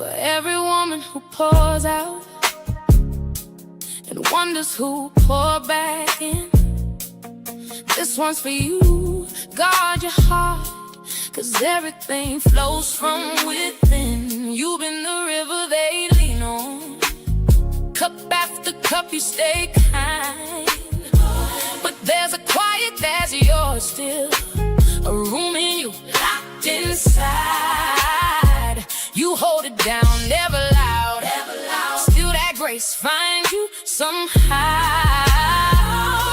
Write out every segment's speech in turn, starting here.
For every woman who pours out and wonders who pour back in, this one's for you. Guard your heart, 'cause everything flows from within. You've been the river they lean on. Cup after cup you stay kind, but there's a quiet that's yours still, a room in you locked inside. You hold it down, never loud, still that grace finds you somehow.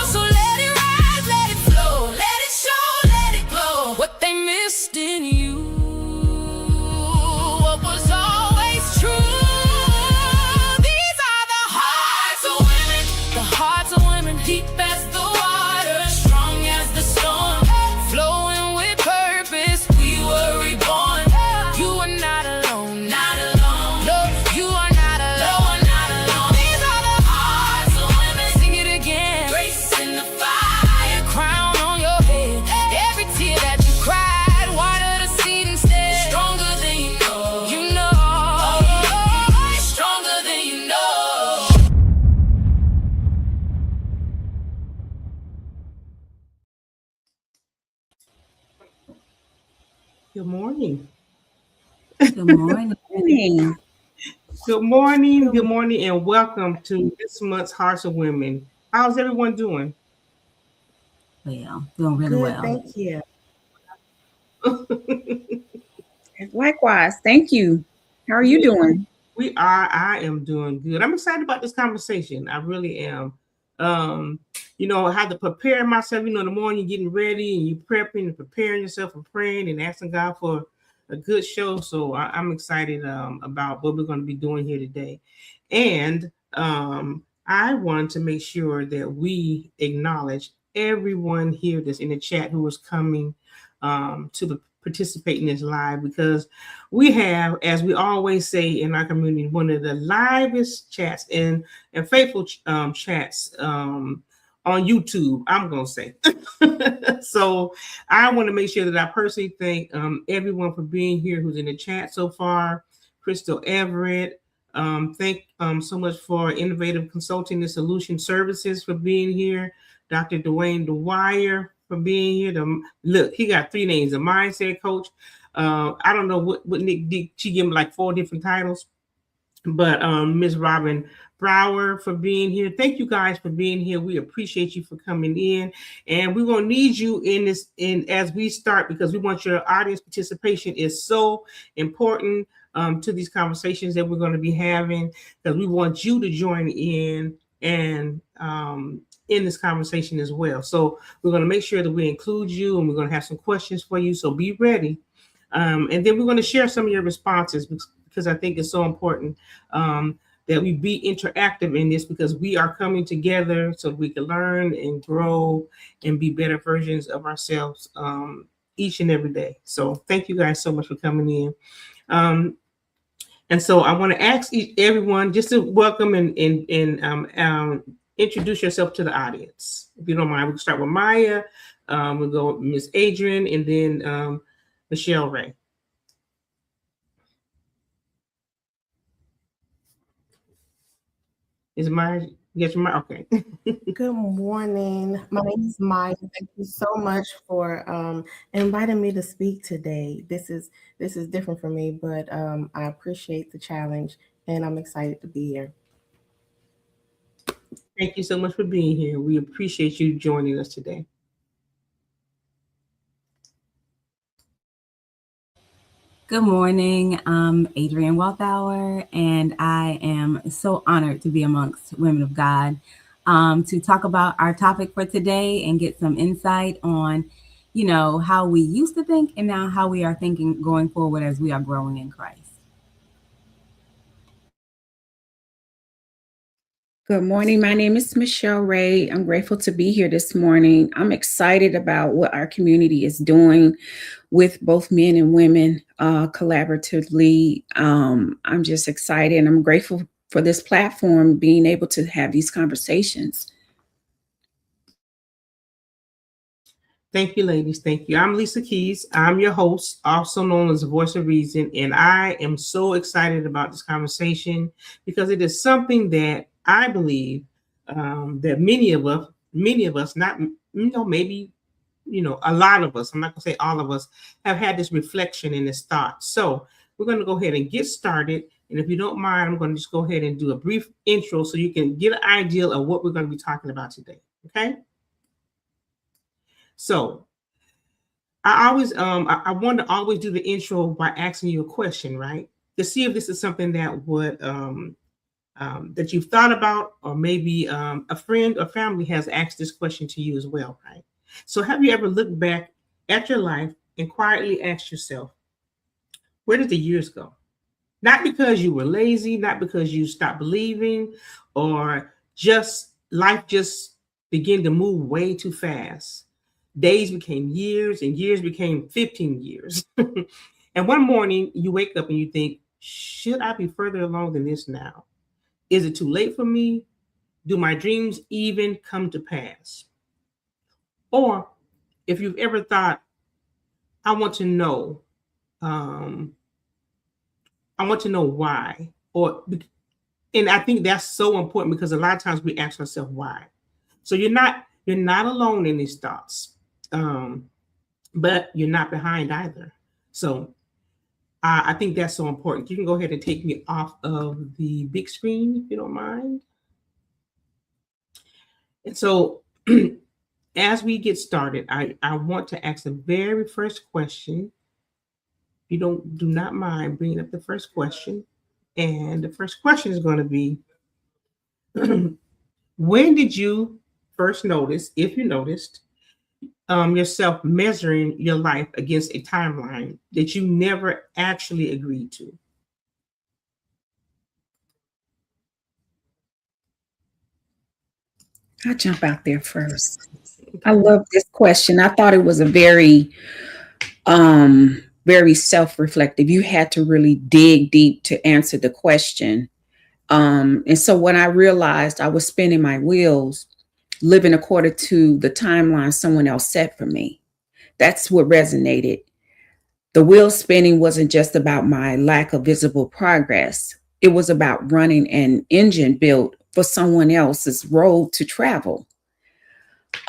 So let it rise, let it flow, let it show, let it glow. What they missed in you, what was always true. These are the hearts of women, the hearts of women, deep as the water, strong as the storm, flowing with purpose. We were reborn. You are not alone, not alone. No, you are not alone, not alone. These are the hearts of women. Sing it again. Grace in the fire, crown on your head. Every tear that you cried, water the seed instead. Stronger than you know, you know. Stronger than you know. Good morning. Good morning. Good morning. Good morning, and welcome to this month's Hearts of Women. How's everyone doing? Well, doing really Good, well. thank you. Likewise, thank you. How are you doing? I am doing good. I'm excited about this conversation. I really am. I had to prepare myself, in the morning, getting ready and you prepping and preparing yourself and praying and asking God for a good show. So I'm excited about what we're going to be doing here today. And I want to make sure that we acknowledge everyone here that's in the chat who is coming to participate in this live, because we have, as we always say in our community, one of the livest chats and faithful chats on YouTube, I'm going to say. So I want to make sure that I personally thank everyone for being here who's in the chat so far. Crystal Everett, thank so much for Innovative Consulting and Solution Services for being here. Dr. Dwayne Dwyer for being here. Look, he got 3 names: a mindset coach. I don't know what Nick did. She gave him like 4 different titles. But Ms. Robin Brower for being here. Thank you guys for being here. We appreciate you for coming in. And we're going to need you as we start, because we want your audience participation is so important to these conversations that we're going to be having, because we want you to join in and in this conversation as well. So we're going to make sure that we include you, and we're going to have some questions for you. So be ready. And then we're going to share some of your responses, because I think it's so important that we be interactive in this, because we are coming together so we can learn and grow and be better versions of ourselves each and every day. So thank you guys so much for coming in. And so I want to ask everyone just to welcome and introduce yourself to the audience. If you don't mind, we can start with Maya. We'll go with Miss Adrian, and then Michelle Ray. Is Maya? Yes, Maya. Okay. Good morning. My name is Maya. Thank you so much for inviting me to speak today. This is different for me, but I appreciate the challenge, and I'm excited to be here. Thank you so much for being here. We appreciate you joining us today. Good morning. I'm Adrienne Walthauer, and I am so honored to be amongst women of God to talk about our topic for today and get some insight on, how we used to think and now how we are thinking going forward as we are growing in Christ. Good morning. My name is Michelle Ray. I'm grateful to be here this morning. I'm excited about what our community is doing with both men and women collaboratively. I'm just excited, and I'm grateful for this platform, being able to have these conversations. Thank you, ladies. Thank you. I'm Lisa Keys. I'm your host, also known as the Voice of Reason, and I am so excited about this conversation because it is something that I believe that many of us, not maybe a lot of us. I'm not going to say all of us have had this reflection and this thought. So we're going to go ahead and get started. And if you don't mind, I'm going to just go ahead and do a brief intro so you can get an idea of what we're going to be talking about today. Okay. So I always I want to always do the intro by asking you a question, right? To see if this is something that would that you've thought about, or maybe a friend or family has asked this question to you as well, right? So have you ever looked back at your life and quietly asked yourself, where did the years go? Not because you were lazy, not because you stopped believing, or just life just began to move way too fast. Days became years and years became 15 years. And one morning you wake up and you think, should I be further along than this now? Is it too late for me? Do my dreams even come to pass? Or if you've ever thought, I want to know, um, I want to know why, and I think that's so important because a lot of times we ask ourselves why. So you're not alone in these thoughts, but you're not behind either. So I think that's so important. You can go ahead and take me off of the big screen if you don't mind. And so as we get started, I want to ask the very first question. You do not mind bringing up the first question. And the first question is going to be, when did you first notice, if you noticed, yourself measuring your life against a timeline that you never actually agreed to? I'll jump out there first. I love this question. I thought it was a very self-reflective. You had to really dig deep to answer the question. And so when I realized I was spinning my wheels, living according to the timeline someone else set for me, that's what resonated. The wheel spinning wasn't just about my lack of visible progress. It was about running an engine built for someone else's road to travel.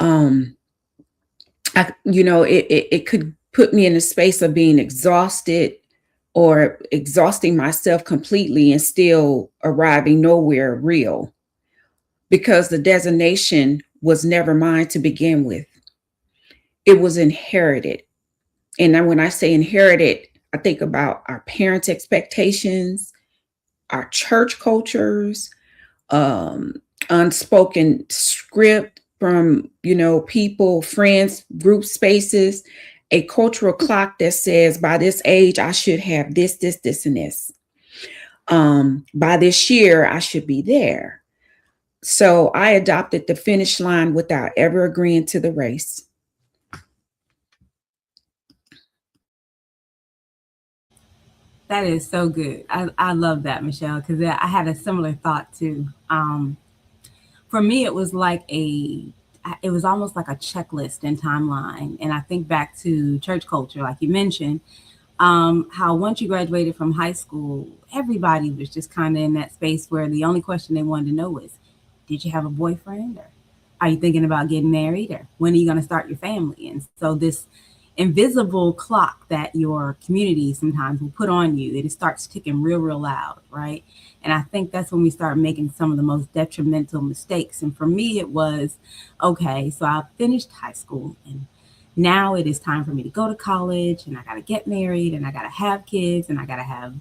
Um, it could put me in a space of being exhausted or exhausting myself completely and still arriving nowhere real because the designation was never mine to begin with. It was inherited. And then when I say inherited, I think about our parents' expectations, our church cultures, um, unspoken script from, people, friends, group spaces, a cultural clock that says by this age, I should have this, and this. By this year, I should be there. So I adopted the finish line without ever agreeing to the race. That is so good. I love that, Michelle, because I had a similar thought too. For me, it was it was almost like a checklist and timeline. And I think back to church culture, like you mentioned, how once you graduated from high school, everybody was just kind of in that space where the only question they wanted to know was, did you have a boyfriend? Or are you thinking about getting married? Or when are you going to start your family? And so this invisible clock that your community sometimes will put on you, it starts ticking real, real loud, right? And I think that's when we start making some of the most detrimental mistakes. And for me, it was, okay, so I finished high school and now it is time for me to go to college and I got to get married and I got to have kids and I got to have,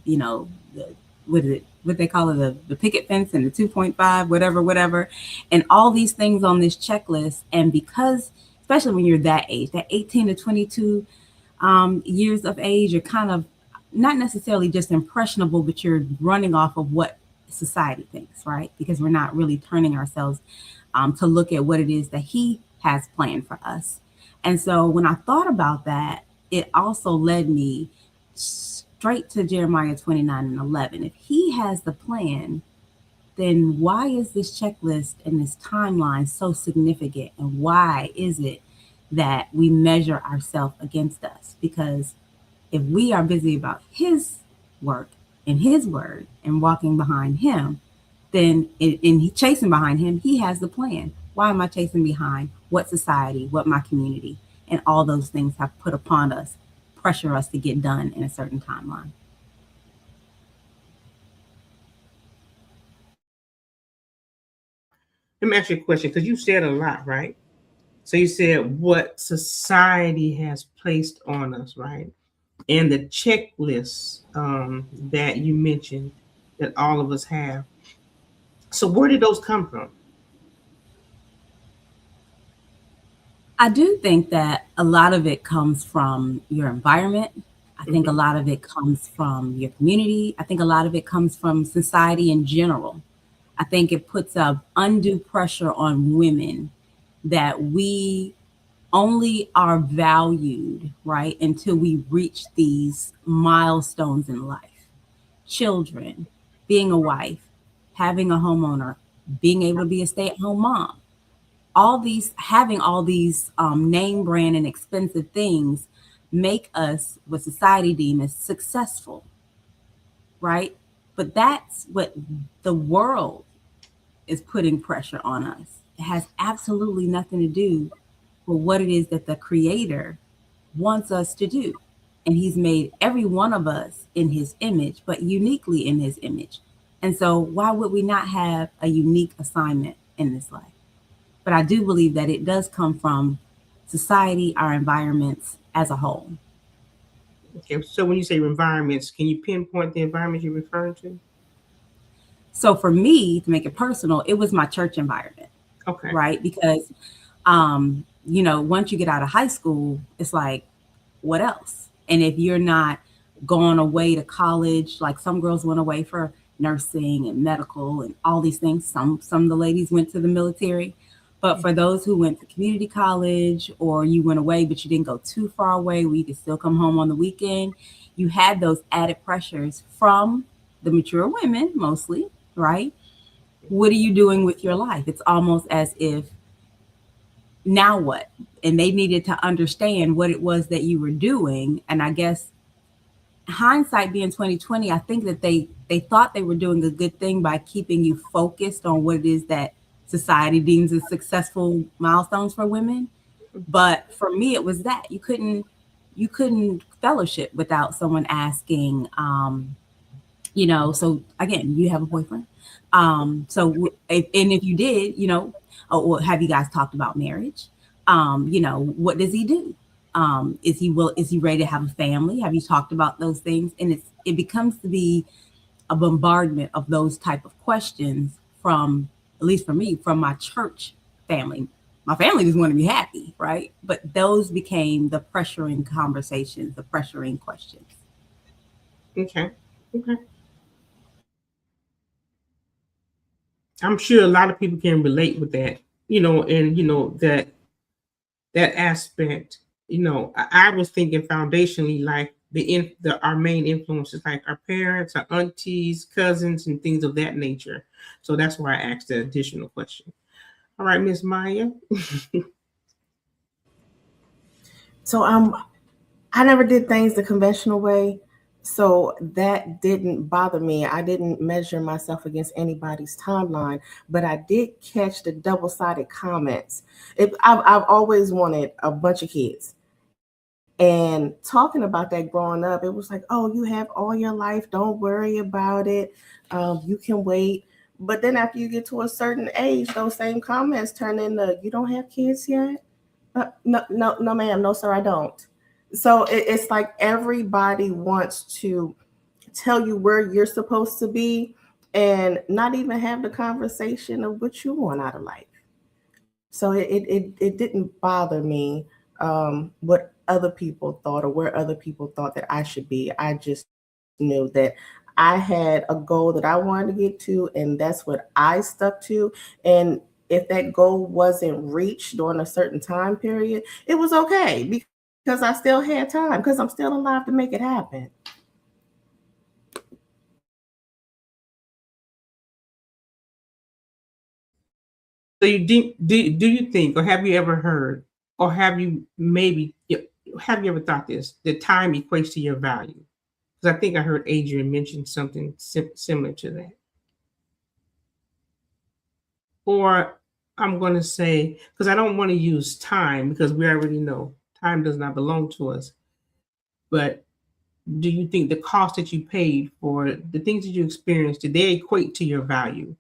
what they call it, the picket fence and the 2.5, whatever. And all these things on this checklist. And because, especially when you're that age, that 18 to 22 years of age, you're kind of not necessarily just impressionable, but you're running off of what society thinks, right? Because we're not really turning ourselves to look at what it is that he has planned for us. And so when I thought about that, it also led me straight to Jeremiah 29:11. If he has the plan, then why is this checklist and this timeline so significant? And why is it that we measure ourselves against us. Because if we are busy about his work and his word and walking behind him, then in chasing behind him, he has the plan. Why am I chasing behind what society, what my community, and all those things have put upon us, pressure us to get done in a certain timeline? Let me ask you a question because you said a lot, right? So you said what society has placed on us, right? And the checklist that you mentioned that all of us have. So where did those come from? I do think that a lot of it comes from your environment. I think a Mhm. lot of it comes from your community. I think a lot of it comes from society in general. I think it puts a undue pressure on women that we only are valued, right, until we reach these milestones in life. Children, being a wife, having a homeowner, being able to be a stay-at-home mom. All these, having all these name brand and expensive things make us what society deems as successful, right? But that's what the world is putting pressure on us. It has absolutely nothing to do with what it is that the creator wants us to do. And he's made every one of us in his image, but uniquely in his image. And so why would we not have a unique assignment in this life? But I do believe that it does come from society, our environments as a whole. Okay, so when you say environments, can you pinpoint the environment you're referring to? So for me, to make it personal, it was my church environment, Okay. right? Because once you get out of high school, it's like, what else? And if you're not going away to college, like some girls went away for nursing and medical and all these things. Some of the ladies went to the military. But for those who went to community college, or you went away but you didn't go too far away where you could still come home on the weekend, you had those added pressures from the mature women mostly, right? What are you doing with your life? It's almost as if, now what? And they needed to understand what it was that you were doing. And I guess hindsight being 2020, I think that they thought they were doing a good thing by keeping you focused on what it is that society deems as successful milestones for women. But for me, it was that you couldn't fellowship without someone asking, so again, you have a boyfriend. And if you did, or have you guys talked about marriage? What does he do? Is he ready to have a family? Have you talked about those things? And it becomes to be a bombardment of those type of questions from, at least for me, from my church family. My family just want to be happy, right? But those became the pressuring conversations, the pressuring questions. Okay. Okay. I'm sure a lot of people can relate with that, and that aspect. I was thinking foundationally, like our main influences, like our parents, our aunties, cousins, and things of that nature. So that's why I asked the additional question. All right, Miss Maya. So I never did things the conventional way. So that didn't bother me. I didn't measure myself against anybody's timeline, but I did catch the double-sided comments. I've always wanted a bunch of kids. And talking about that growing up, it was like, oh, you have all your life. Don't worry about it. You can wait. But then after you get to a certain age, those same comments turn into, you don't have kids yet? No, no, no, ma'am. No, sir, I don't. So it's like everybody wants to tell you where you're supposed to be and not even have the conversation of what you want out of life. So it didn't bother me what other people thought or where other people thought that I should be. I just knew that I had a goal that I wanted to get to, and that's what I stuck to. And if that goal wasn't reached during a certain time period, it was okay because I still had time because I'm still alive to make it happen. So do you think, or have you ever heard or have you ever thought this? The time equates to your value. Because I think I heard Adrian mention something similar to that. Or I'm going to say, because I don't want to use time, because we already know time does not belong to us. But do you think the cost that you paid for the things that you experienced, did they equate to your value?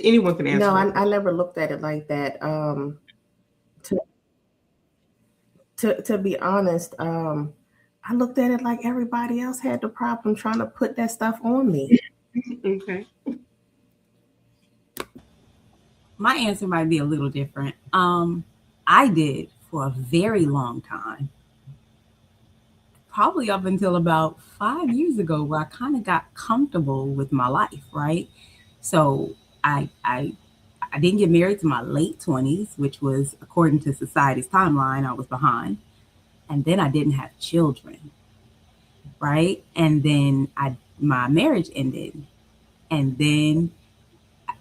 Anyone can answer No, that. I never looked at it like that. To to be honest, I looked at it like everybody else had the problem trying to put that stuff on me. Okay. My answer might be a little different. I did for a very long time, probably up until about 5 years ago, where I kind of got comfortable with my life, right? So I didn't get married to my late 20s, which was according to society's timeline, I was behind. And then I didn't have children, right? And then my marriage ended. And then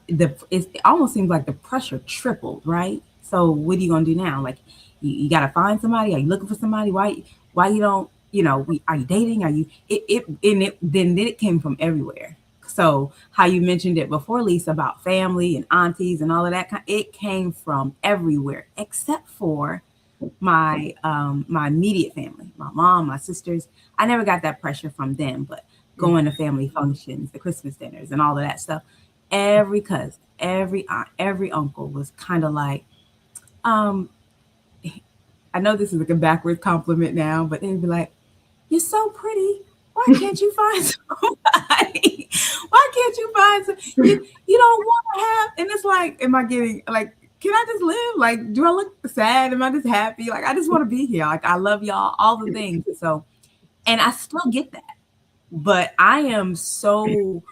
it almost seems like the pressure tripled, right? So what are you gonna do now? Like you gotta find somebody. Are you looking for somebody? Why you don't, are you dating? Are you then it came from everywhere. So how you mentioned it before, Lisa, about family and aunties and all of that, it came from everywhere except for my immediate family, my mom, my sisters. I never got that pressure from them, but going to family functions, the Christmas dinners and all of that stuff, every cousin, every aunt, every uncle was kind of like, I know this is like a backward compliment now, but they'd be like, "You're so pretty. Why can't you find somebody? Why can't you find some? You don't want to have?" And it's like, am I getting like, can I just live? Like, do I look sad? Am I just happy? Like, I just want to be here. Like, I love y'all, all the things. So, and I still get that, but I am so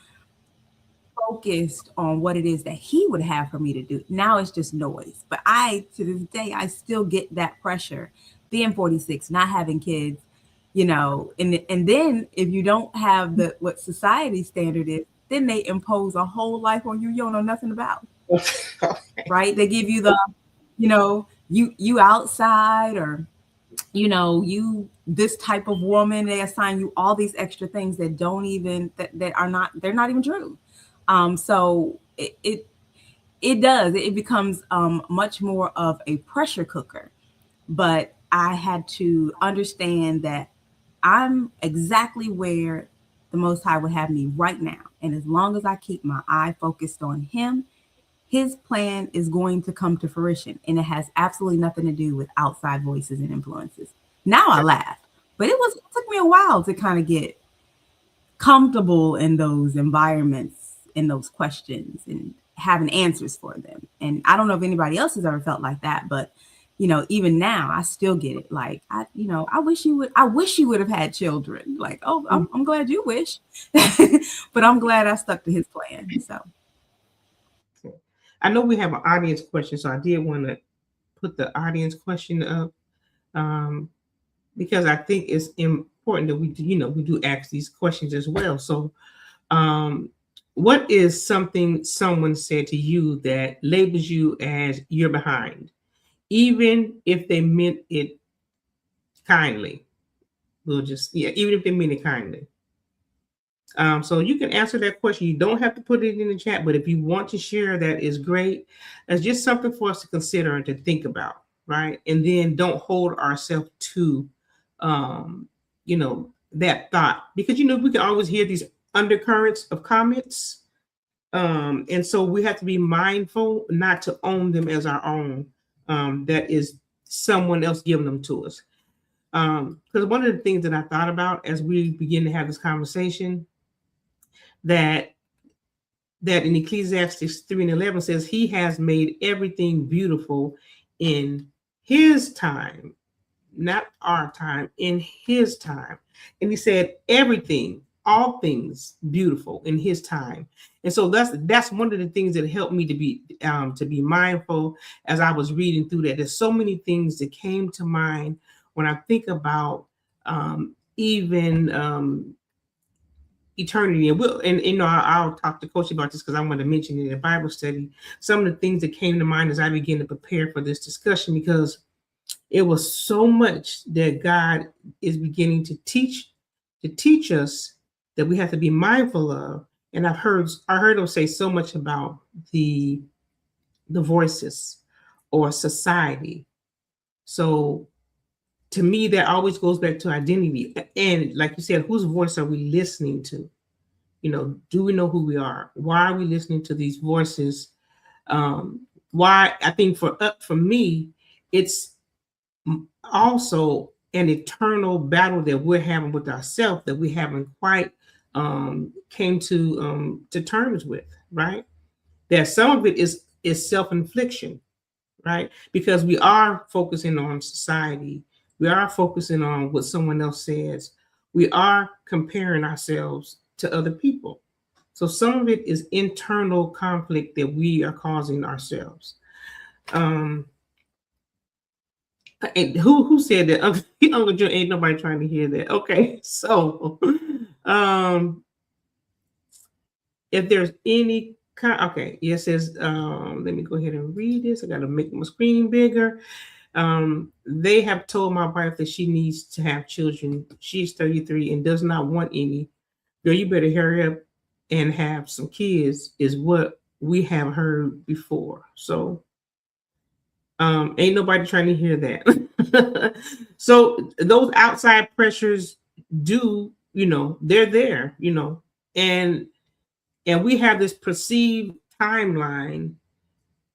focused on what it is that he would have for me to do. Now it's just noise. But to this day, I still get that pressure being 46, not having kids, and then if you don't have what society standard is, then they impose a whole life on you don't know nothing about. Okay. Right? They give you the, you outside, or you this type of woman. They assign you all these extra things that don't even that are not, they're not even true. So it does. It becomes much more of a pressure cooker. But I had to understand that I'm exactly where the Most High would have me right now. And as long as I keep my eye focused on Him, His plan is going to come to fruition. And it has absolutely nothing to do with outside voices and influences. Now I laugh, but it took me a while to kind of get comfortable in those environments, in those questions, and having answers for them. And I don't know if anybody else has ever felt like that, but even now I still get it. Like, I wish you would have had children. Like, oh, I'm glad you wish, but I'm glad I stuck to His plan. So I know we have an audience question, so I did want to put the audience question up, because I think it's important that we do ask these questions as well. So, what is something someone said to you that labels you as you're behind, even if they meant it kindly? Even if they mean it kindly. So you can answer that question. You don't have to put it in the chat, but if you want to share, that is great. It's just something for us to consider and to think about, right? And then don't hold ourselves to, that thought, because we can always hear these undercurrents of comments, and so we have to be mindful not to own them as our own. That is someone else giving them to us. Because one of the things that I thought about as we begin to have this conversation, that in Ecclesiastes 3:11 says He has made everything beautiful in His time, not our time, in His time. And He said everything, all things beautiful in His time. And so that's one of the things that helped me to be mindful as I was reading through that. There's so many things that came to mind when I think about even eternity. And I'll talk to Coach about this because I want to mention it in a Bible study. Some of the things that came to mind as I began to prepare for this discussion, because it was so much that God is beginning to teach us that we have to be mindful of. And I heard him say so much about the voices or society. So to me, that always goes back to identity. And like you said, whose voice are we listening to? Do we know who we are? Why are we listening to these voices? Why? I think for me, it's also an eternal battle that we're having with ourselves that we haven't quite came to terms with, right? That some of it is self-infliction, right? Because we are focusing on society. We are focusing on what someone else says. We are comparing ourselves to other people. So some of it is internal conflict that we are causing ourselves. And who said that? Uncle Joe, ain't nobody trying to hear that. Okay, so if there's any okay, it says let me go ahead and read this. I got to make my screen bigger. They have told my wife that she needs to have children. She's 33 and does not want any. Girl, you better hurry up and have some kids, is what we have heard before. So ain't nobody trying to hear that. So those outside pressures do, they're there, and we have this perceived timeline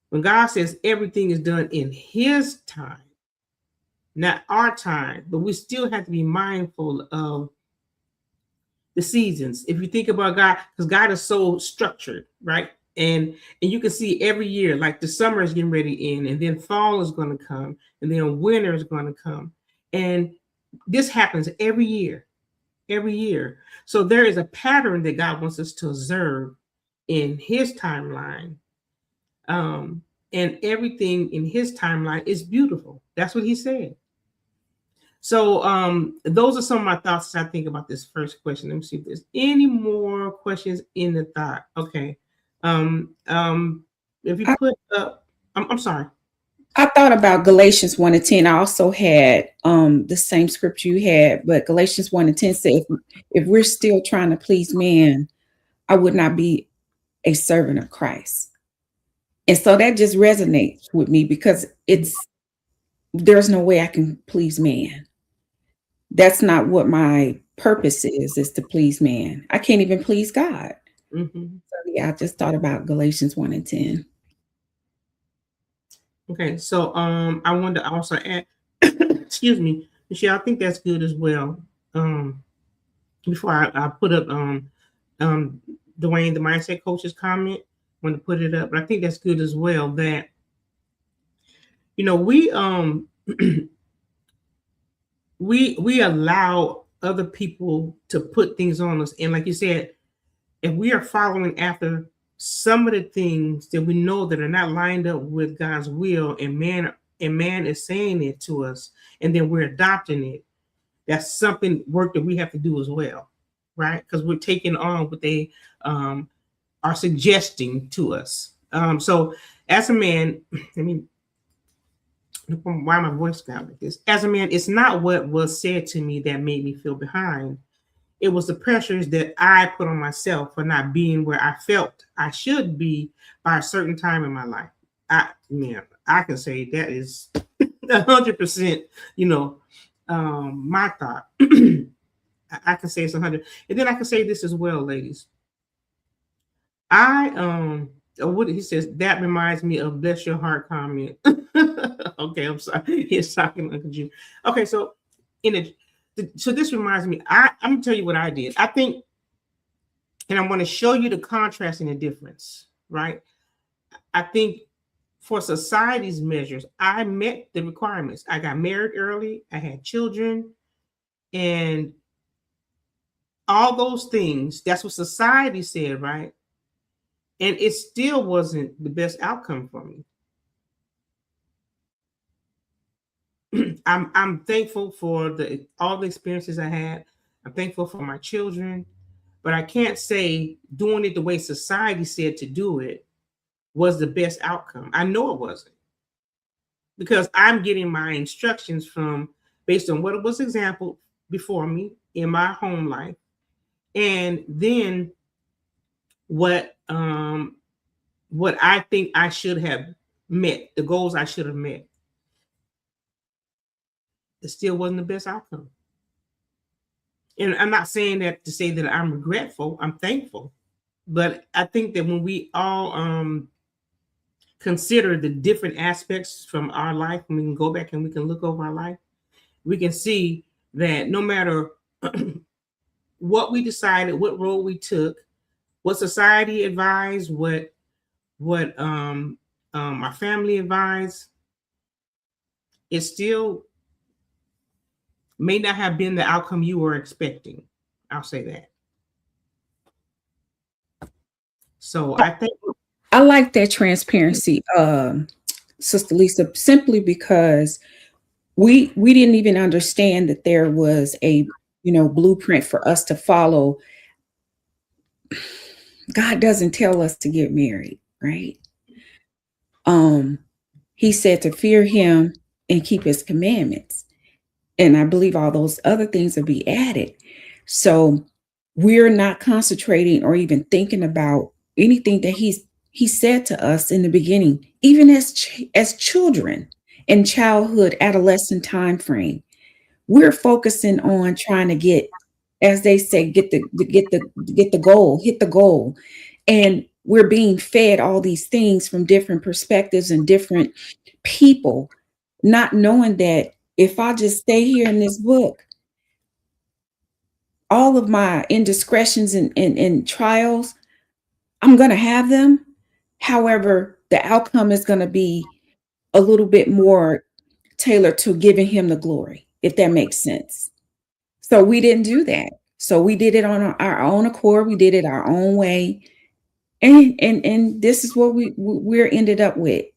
when God says everything is done in his time, not our time, but we still have to be mindful of the seasons. If you think about God, because God is so structured, right? And you can see every year, like the summer is getting ready to end, and then fall is going to come, and then winter is going to come. And this happens every year. So there is a pattern that God wants us to observe in his timeline. And everything in his timeline is beautiful. That's what he said. So those are some of my thoughts as I think about this first question. Let me see if there's any more questions in the thought. Okay. If you put up, I'm sorry. I thought about Galatians 1:10. I also had the same scripture you had, but Galatians 1:10 said, if we're still trying to please man, I would not be a servant of Christ. And so that just resonates with me because there's no way I can please man. That's not what my purpose is to please man. I can't even please God. Mm-hmm. So yeah, I just thought about Galatians 1:10. Okay, so I wanted to also add, excuse me, Michelle, I think that's good as well. Before I put up Dwayne, the mindset coach's comment, I want to put it up, but I think that's good as well. That we we allow other people to put things on us, and like you said, if we are following after some of the things that we know that are not lined up with God's will, and man is saying it to us, and then we're adopting it, that's something work that we have to do as well, right? Because we're taking on what they are suggesting to us. So as a man, why my voice got like this? As a man, it's not what was said to me that made me feel behind. It was the pressures that I put on myself for not being where I felt I should be by a certain time in my life. I can say that is 100%, my thought. I can say it's 100. And then I can say this as well, ladies. What he says, that reminds me of bless your heart comment. Okay, I'm sorry. He's talking Uncle Jim. Okay, so so this reminds me, I'm gonna tell you what I did. I think, and I'm going to show you the contrast and the difference, right? I think for society's measures, I met the requirements. I got married early, I had children, and all those things. That's what society said, right? And it still wasn't the best outcome for me. I'm thankful for all the experiences I had. I'm thankful for my children, but I can't say doing it the way society said to do it was the best outcome. I know it wasn't, because I'm getting my instructions from based on what was example before me in my home life, and then what I think I should have met, the goals I should have met. It still wasn't the best outcome. And I'm not saying that to say that I'm regretful. I'm thankful, but I think that when we all consider the different aspects from our life, when we can go back and we can look over our life, we can see that no matter what we decided, what role we took, what society advised, what our family advised, it still may not have been the outcome you were expecting. I'll say that. So I think I like that transparency, Sister Lisa, simply because we didn't even understand that there was a blueprint for us to follow. God doesn't tell us to get married, right? He said to fear him and keep his commandments. And I believe all those other things will be added. So we're not concentrating or even thinking about anything that he said to us in the beginning, even as children in childhood, adolescent time frame. We're focusing on trying to get, as they say, get the goal, hit the goal. And we're being fed all these things from different perspectives and different people, not knowing that if I just stay here in this book, all of my indiscretions and trials, I'm going to have them. However, the outcome is going to be a little bit more tailored to giving him the glory, if that makes sense. So we didn't do that. So we did it on our own accord. We did it our own way. And this is what we're ended up with.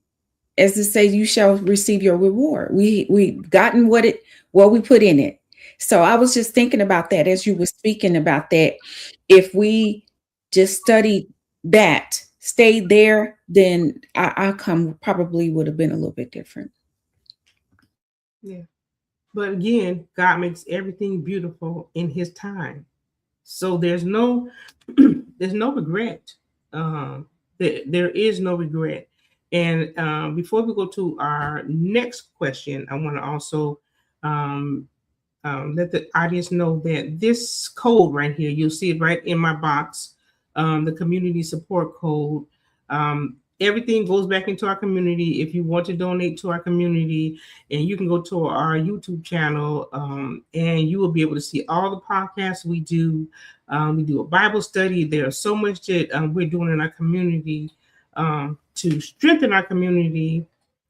As to say, you shall receive your reward. We gotten what we put in it. So I was just thinking about that as you were speaking about that. If we just studied that, stayed there, then our outcome probably would have been a little bit different. Yeah. But again, God makes everything beautiful in his time. So there's no regret. There is no regret. And before we go to our next question, I want to also let the audience know that this code right here, you'll see it right in my box, the community support code. Everything goes back into our community. If you want to donate to our community, and you can go to our YouTube channel, and you will be able to see all the podcasts we do. We do a Bible study. There's so much that we're doing in our community to strengthen our community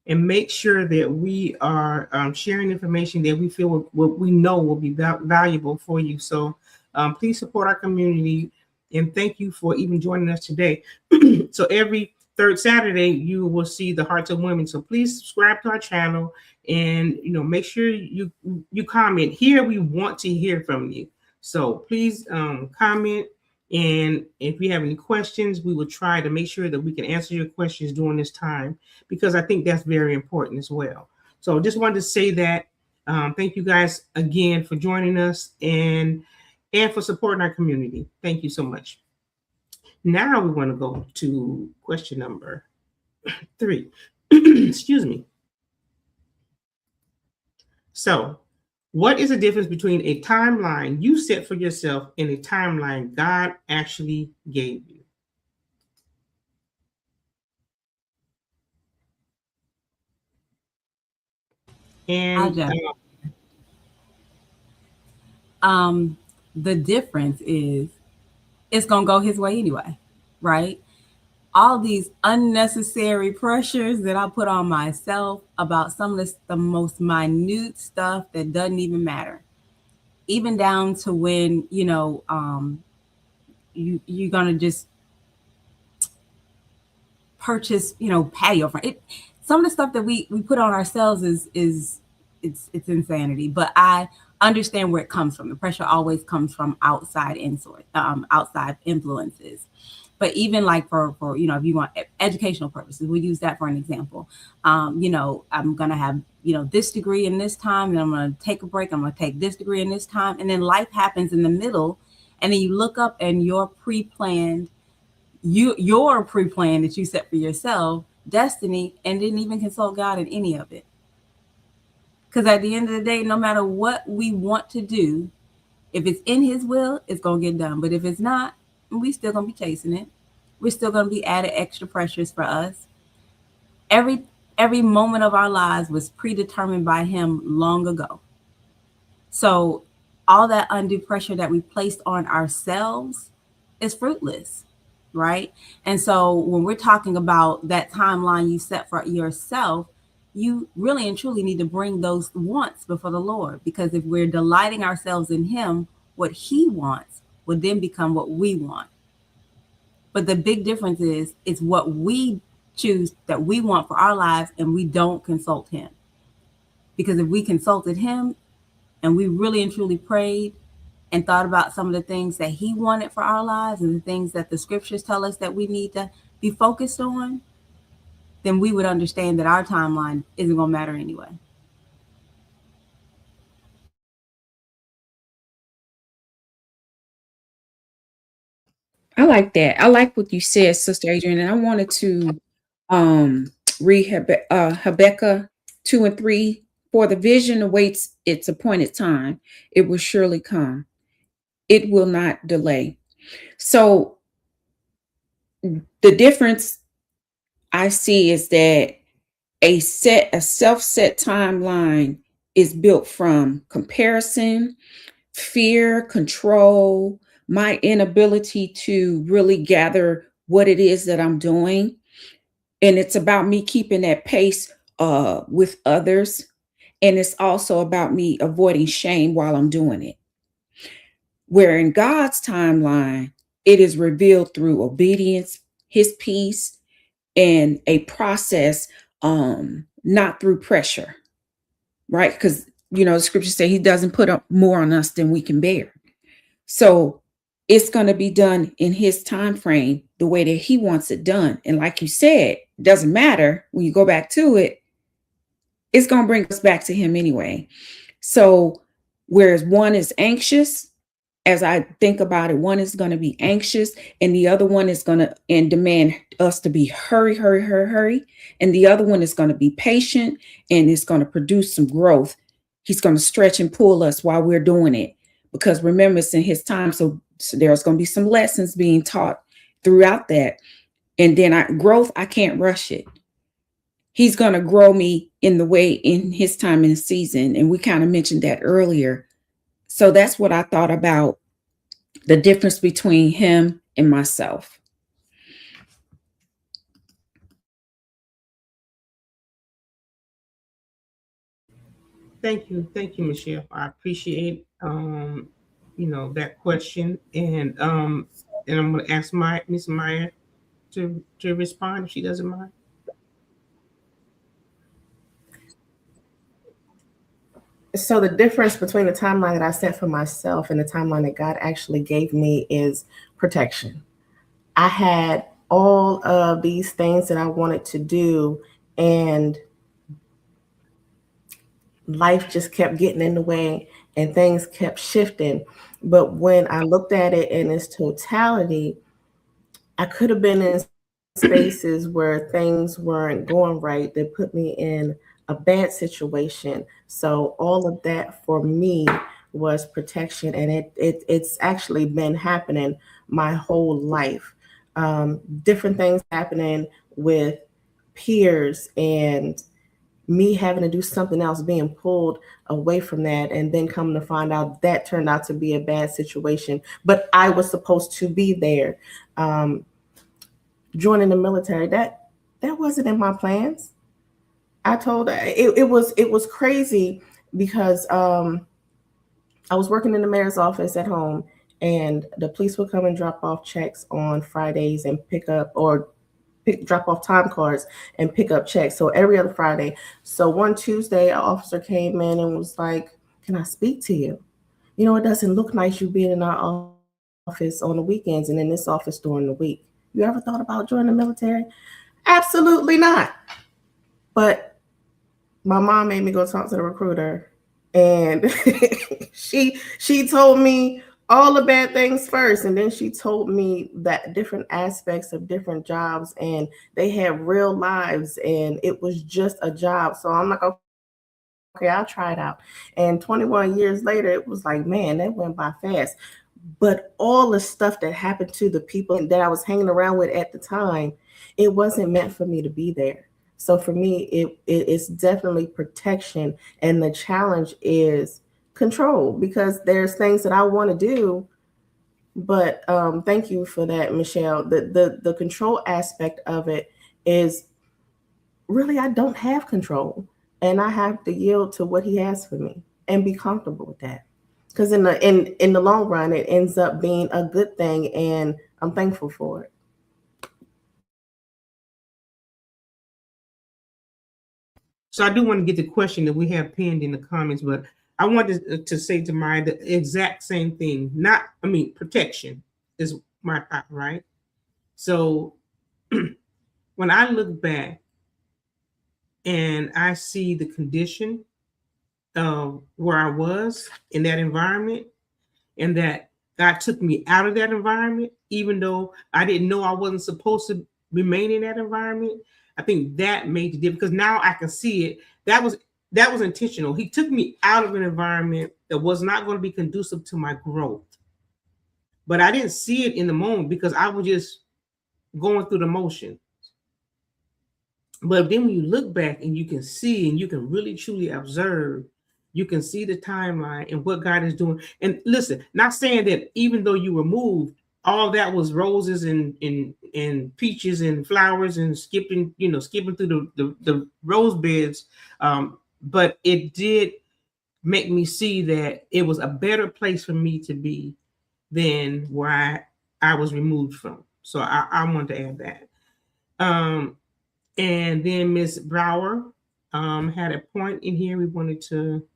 and make sure that we are sharing information that we feel what we know will be valuable for you. So please support our community, and thank you for even joining us today. So every third Saturday, you will see the Hearts of Women. So please subscribe to our channel, and make sure you comment. Here we want to hear from you. So please comment, and if you have any questions, we will try to make sure that we can answer your questions during this time, because I think that's very important as well. So just wanted to say that. Thank you guys again for joining us and for supporting our community. Thank you so much. Now we want to go to question number 3. Excuse me. So, what is the difference between a timeline you set for yourself and a timeline God actually gave you? And the difference is it's going to go his way anyway, right? All these unnecessary pressures that I put on myself about some of the most minute stuff that doesn't even matter, even down to when, you're going to just purchase, patio. Some of the stuff that we put on ourselves is it's insanity. But I understand where it comes from. The pressure always comes from outside influences. But even like for if you want educational purposes, we use that for an example. I'm gonna have this degree in this time, and I'm gonna take a break. I'm gonna take this degree in this time, and then life happens in the middle, and then you look up and your pre-planned that you set for yourself destiny, and didn't even consult God in any of it. Because at the end of the day, no matter what we want to do, if it's in His will, it's gonna get done. But if it's not, we still gonna be chasing it. We're still gonna be added extra pressures for us. Every moment of our lives was predetermined by Him long ago. So all that undue pressure that we placed on ourselves is fruitless, right? And so when we're talking about that timeline you set for yourself, you really and truly need to bring those wants before the Lord, because if we're delighting ourselves in Him, what He wants would then become what we want. But the big difference is it's what we choose that we want for our lives, and we don't consult Him. Because if we consulted Him and we really and truly prayed and thought about some of the things that He wanted for our lives and the things that the scriptures tell us that we need to be focused on, then we would understand that our timeline isn't going to matter anyway. I like that. I like what you said, Sister Adrian, and I wanted to read Habakkuk 2 and 3. For the vision awaits its appointed time, it will surely come. It will not delay. So the difference I see is that a self-set timeline is built from comparison, fear, control, my inability to really gather what it is that I'm doing. And it's about me keeping that pace with others. And it's also about me avoiding shame while I'm doing it. Where in God's timeline, it is revealed through obedience, His peace, and a process, not through pressure, right? Because the scriptures say He doesn't put up more on us than we can bear. So it's going to be done in His time frame, the way that He wants it done. And like you said, it doesn't matter when you go back to it, it's going to bring us back to Him anyway. So whereas one is anxious, as I think about it, one is going to be anxious and the other one is going to demand us to be hurry, hurry, hurry, hurry. And the other one is going to be patient and it's going to produce some growth. He's going to stretch and pull us while we're doing it. Because remember, it's in His time. So there's going to be some lessons being taught throughout that. And then growth, I can't rush it. He's going to grow me in His time and season. And we kind of mentioned that earlier. So that's what I thought about the difference between Him and myself. Thank you, Michelle. I appreciate that question, and I'm going to ask Miss Maya to respond if she doesn't mind. So the difference between the timeline that I set for myself and the timeline that God actually gave me is protection. I had all of these things that I wanted to do, and life just kept getting in the way and things kept shifting. But when I looked at it in its totality, I could have been in spaces where things weren't going right that put me in a bad situation. So all of that for me was protection, and it's actually been happening my whole life. Different things happening with peers and me having to do something else, being pulled away from that, and then coming to find out that turned out to be a bad situation. But I was supposed to be there. Joining the military, that wasn't in my plans. I told her it was crazy because I was working in the mayor's office at home, and the police would come and drop off checks on Fridays and pick up or drop off time cards and pick up checks. So every other Friday. So one Tuesday, an officer came in and was like, "Can I speak to you? You know, it doesn't look nice you being in our office on the weekends and in this office during the week. You ever thought about joining the military?" Absolutely not. But my mom made me go talk to the recruiter, and she told me all the bad things first, and then she told me that different aspects of different jobs, and they had real lives, and it was just a job. So I'm like, okay, I'll try it out. And 21 years later, it was like, man, that went by fast. But all the stuff that happened to the people that I was hanging around with at the time, it wasn't meant for me to be there. So for me, it's definitely protection. And the challenge is control, because there's things that I want to do. But thank you for that, Michelle. The control aspect of it is really, I don't have control, and I have to yield to what he has for me and be comfortable with that. Because in the long run, it ends up being a good thing, and I'm thankful for it. So I do want to get the question that we have pinned in the comments, but I wanted to say to Maya the exact same thing. Protection is my thought, right? So when I look back and I see the condition of where I was in that environment, and that God took me out of that environment, even though I didn't know I wasn't supposed to remain in that environment, I think that made the difference, because now I can see it. That was intentional. He took me out of an environment that was not going to be conducive to my growth. But I didn't see it in the moment because I was just going through the motion. But then when you look back and you can see and you can really truly observe, you can see the timeline and what God is doing. And listen, not saying that even though you were moved, all that was roses and peaches and flowers and skipping through the rose beds. But it did make me see that it was a better place for me to be than where I was removed from. So I wanted to add that. And then Ms. Brower had a point in here we wanted to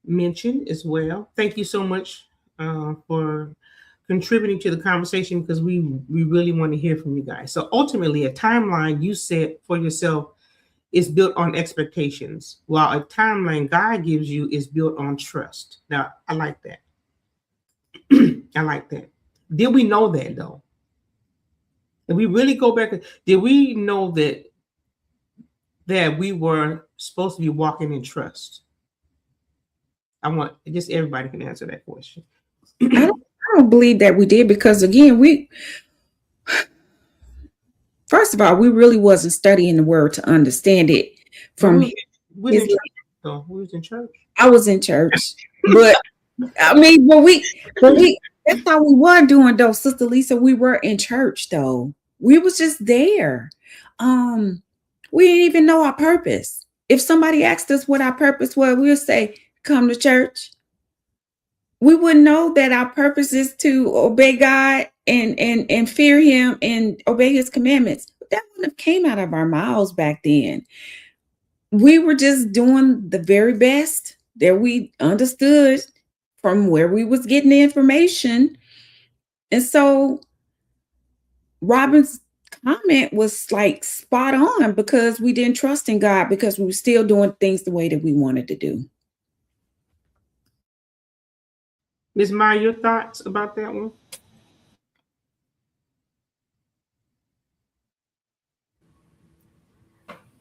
mention as well. Thank you so much for contributing to the conversation, because we really want to hear from you guys. So ultimately, a timeline you set for yourself is built on expectations, while a timeline God gives you is built on trust. Now, I like that. I like that. Did we know that though? If we really go back, did we know that we were supposed to be walking in trust? I want just everybody can answer that question. I don't believe that we did, because again, first of all, we really wasn't studying the word to understand it. We was in church. I was in church, but that's how we were doing though, Sister Lisa. We were in church though. We was just there. We didn't even know our purpose. If somebody asked us what our purpose was, we'll say, come to church. We wouldn't know that our purpose is to obey God and fear him and obey his commandments. But that wouldn't have came out of our mouths back then. We were just doing the very best that we understood from where we was getting the information. And so Robin's comment was like spot on, because we didn't trust in God, because we were still doing things the way that we wanted to do. Ms. Maya, your thoughts about that one?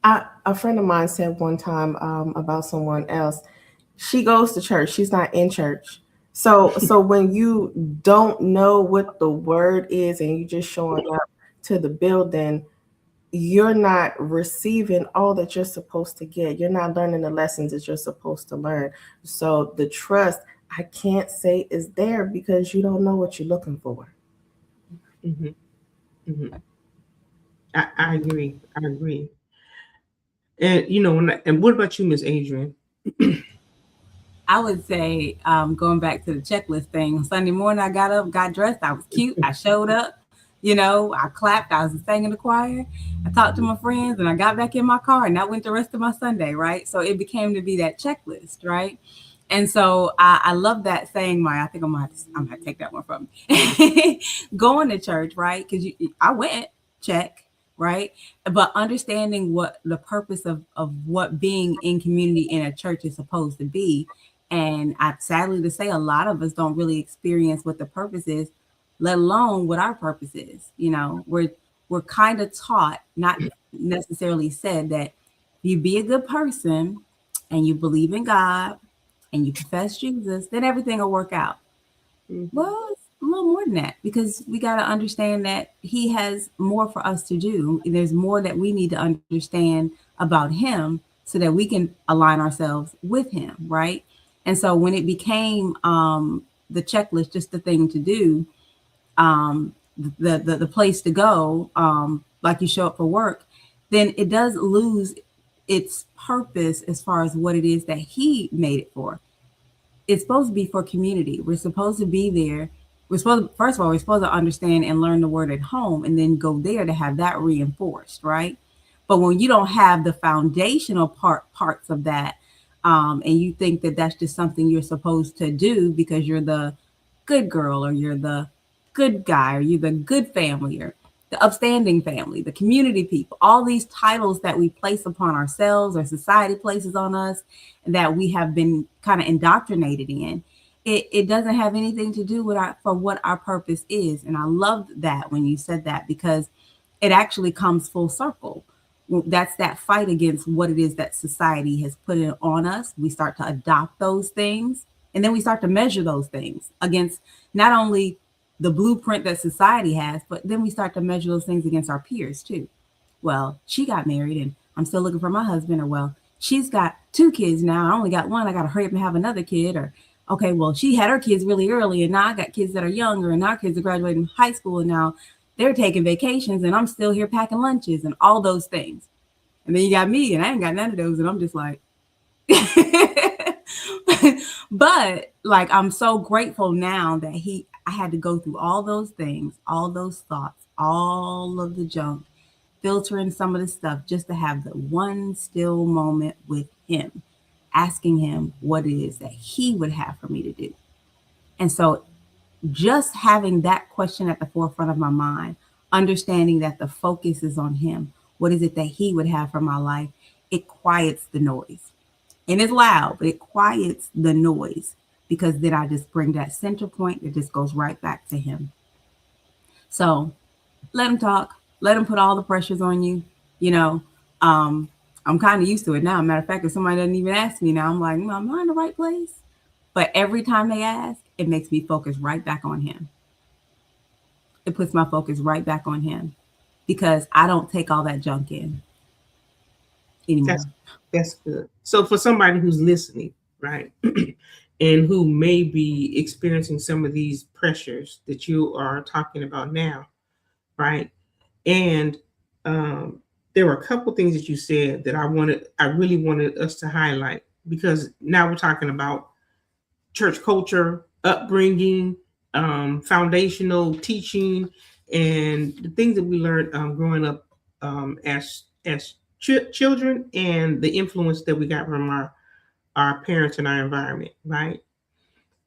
A friend of mine said one time about someone else, she goes to church, she's not in church. So when you don't know what the word is and you just showing up to the building, you're not receiving all that you're supposed to get. You're not learning the lessons that you're supposed to learn. So the trust, I can't say is there, because you don't know what you're looking for. Mm-hmm. Mm-hmm. I agree. And what about you, Miss Adrian? I would say, going back to the checklist thing, Sunday morning I got up, got dressed, I was cute, I showed up, You know, I clapped, I was sang in the choir, I talked to my friends, and I got back in my car, and that went the rest of my Sunday, right? So it became to be that checklist, right? And so I love that saying, Maya. I think I'm gonna take that one from me. Going to church, right? Because I went, check, right? But understanding what the purpose of what being in community in a church is supposed to be. And I sadly to say a lot of us don't really experience what the purpose is, let alone what our purpose is. You know, we're kind of taught, not necessarily said, that you be a good person and you believe in God and you confess Jesus, then everything will work out. Mhm. Well, it's a little more than that, because we got to understand that He has more for us to do. There's more that we need to understand about Him so that we can align ourselves with Him, right? And so when it became the checklist, just the thing to do, the place to go, like you show up for work, then it does lose its purpose as far as what it is that He made it for. It's supposed to be for community. We're supposed to be there. We're supposed to, first of all, we're supposed to understand and learn the word at home and then go there to have that reinforced, right? But when you don't have the foundational parts of that, and you think that that's just something you're supposed to do because you're the good girl or you're the good guy or you're the good family or the upstanding family, the community people, all these titles that we place upon ourselves or society places on us that we have been kind of indoctrinated in, it doesn't have anything to do with for what our purpose is. And I loved that when you said that, because it actually comes full circle. That's that fight against what it is that society has put it on us. We start to adopt those things, and then we start to measure those things against not only the blueprint that society has, but then we start to measure those things against our peers too. Well, she got married and I'm still looking for my husband. Or, well, she's got 2 kids now, I only got one, I got to hurry up and have another kid. Or, okay, well, she had her kids really early and now I got kids that are younger, and our kids are graduating from high school and now they're taking vacations and I'm still here packing lunches and all those things. And then you got me and I ain't got none of those, and I'm just like but like, I'm so grateful now that I had to go through all those things, all those thoughts, all of the junk, filtering some of the stuff just to have the one still moment with Him, asking Him what it is that He would have for me to do. And so just having that question at the forefront of my mind, understanding that the focus is on Him, what is it that He would have for my life, it quiets the noise. And it's loud, but it quiets the noise, because then I just bring that center point that just goes right back to Him. So let Him talk, let Him put all the pressures on you. You know, I'm kind of used to it now. Matter of fact, if somebody doesn't even ask me now, I'm like, am I in the right place? But every time they ask, it makes me focus right back on Him. It puts my focus right back on Him, because I don't take all that junk in anymore. That's good. So for somebody who's listening, right, and who may be experiencing some of these pressures that you are talking about now, right, and there were a couple things that you said that I really wanted us to highlight, because now we're talking about church culture, upbringing, foundational teaching, and the things that we learned growing up as children, and the influence that we got from our parents and our environment, right?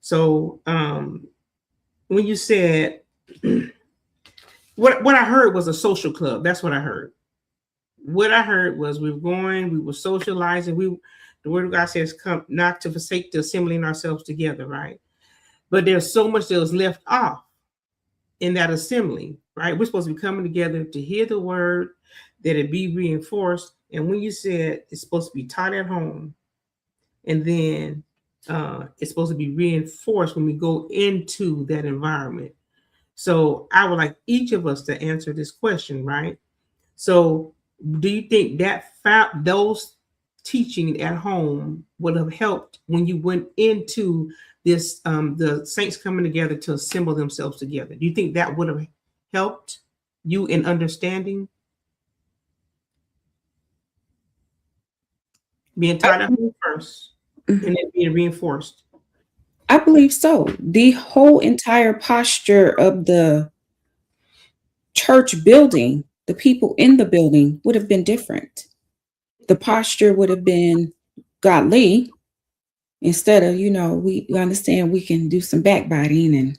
So when you said what I heard was a social club. That's what I heard. What I heard was we were socializing. The word of God says, "Come not to forsake the assembling ourselves together," right? But there's so much that was left off in that assembly, right? We're supposed to be coming together to hear the word, that it be reinforced. And when you said it's supposed to be taught at home, and then it's supposed to be reinforced when we go into that environment. So I would like each of us to answer this question, right? So do you think that those teaching at home would have helped when you went into this, the saints coming together to assemble themselves together? Do you think that would have helped you in understanding being taught at home first and then being reinforced? I believe so. The whole entire posture of the church building, the people in the building would have been different. The posture would have been godly instead of, we understand we can do some backbiting and,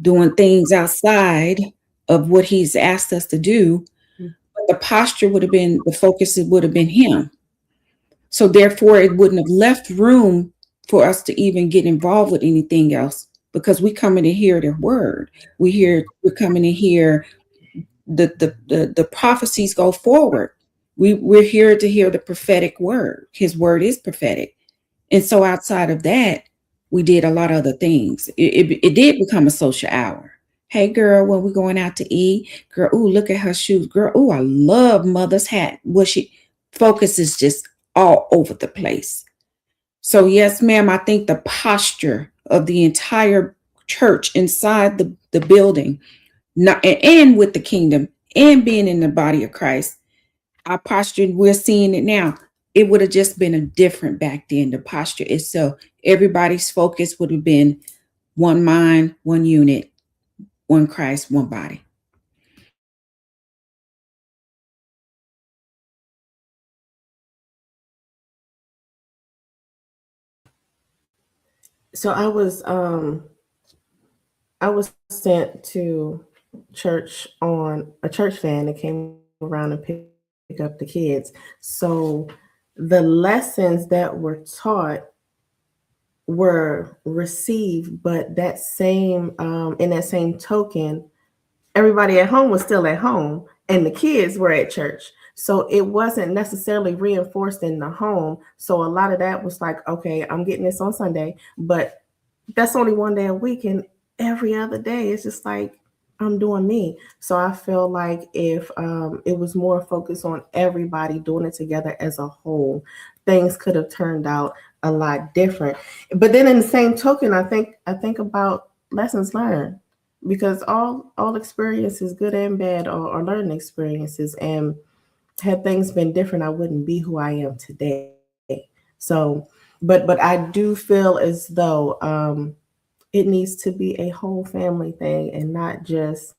doing things outside of what he's asked us to do. But the posture would have been, the focus would have been him. So therefore, it wouldn't have left room for us to even get involved with anything else because we come in to hear the word. We're coming to hear the prophecies go forward. We're here to hear the prophetic word. His word is prophetic. And so outside of that, we did a lot of other things. It did become a social hour. Hey girl, when we going out to eat, girl, ooh, look at her shoes. Girl, ooh, I love mother's hat. She focus is just all over the place. So yes, ma'am, I think the posture of the entire church inside the building, not, and with the kingdom and being in the body of Christ, our posture, we're seeing it now. It would have just been a different back then. The posture itself, everybody's focus would have been one mind, one unit, one Christ, one body. So I was sent to church on a church van that came around and pick up the kids. So the lessons that were taught were received, but that same in that same token, everybody at home was still at home and the kids were at church. So it wasn't necessarily reinforced in the home. So a lot of that was like, okay, I'm getting this on Sunday, but that's only one day a week. And every other day, it's just like, I'm doing me. So I feel like if it was more focused on everybody doing it together as a whole, things could have turned out a lot different. But then in the same token, I think about lessons learned, because all experiences, good and bad, are learning experiences. And had things been different, I wouldn't be who I am today. So, but I do feel as though it needs to be a whole family thing and not just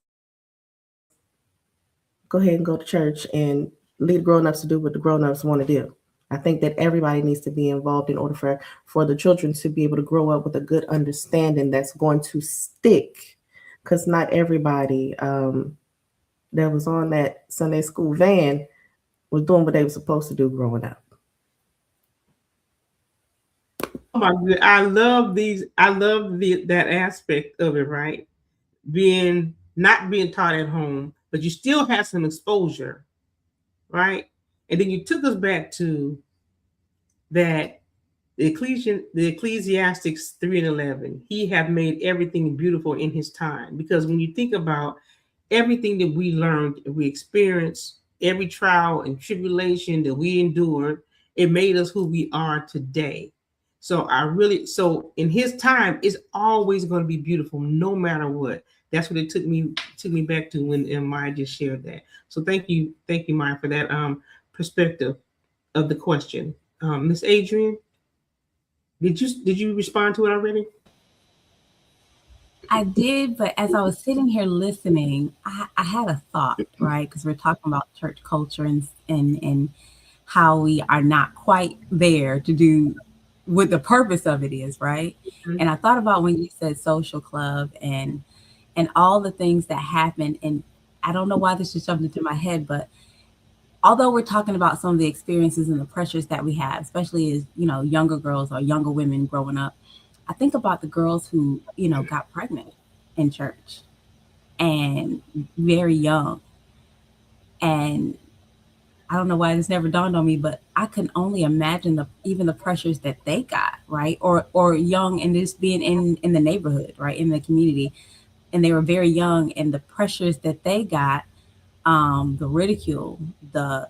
go ahead and go to church and lead the grown-ups to do what the grown-ups want to do. I think that everybody needs to be involved in order for the children to be able to grow up with a good understanding that's going to stick, because not everybody that was on that Sunday school van was doing what they were supposed to do growing up. Oh my God, I love these. I love that aspect of it, right? Not being taught at home, but you still have some exposure, right? And then you took us back to that the Ecclesiastics 3:11. He have made everything beautiful in his time. Because when you think about everything that we learned, we experienced, every trial and tribulation that we endured, it made us who we are today. So in his time, it's always going to be beautiful, no matter what. That's what it took me back to when Maya just shared that. So thank you, Maya, for that perspective of the question. Miss Adrian, did you respond to it already? I did, but as I was sitting here listening, I had a thought, right? Because we're talking about church culture and how we are not quite there to do what the purpose of it is, right? Mhm. And I thought about when you said social club and all the things that happen. And I don't know why this just jumped into my head, but although we're talking about some of the experiences and the pressures that we have, especially as, younger girls or younger women growing up, I think about the girls who, got pregnant in church and very young. And I don't know why this never dawned on me, but I can only imagine even the pressures that they got, right? Or young and just being in the neighborhood, right, in the community, and they were very young, and the pressures that they got, the ridicule, the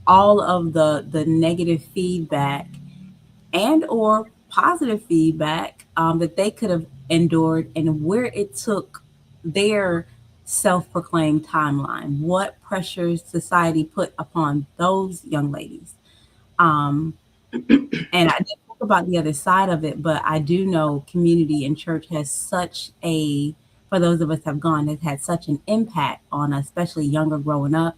all of the negative feedback and or positive feedback that they could have endured, and where it took their self-proclaimed timeline, what pressures society put upon those young ladies. um, and I didn't talk about the other side of it, but I do know community and church has such a for those of us have gone has had such an impact on us, especially younger growing up,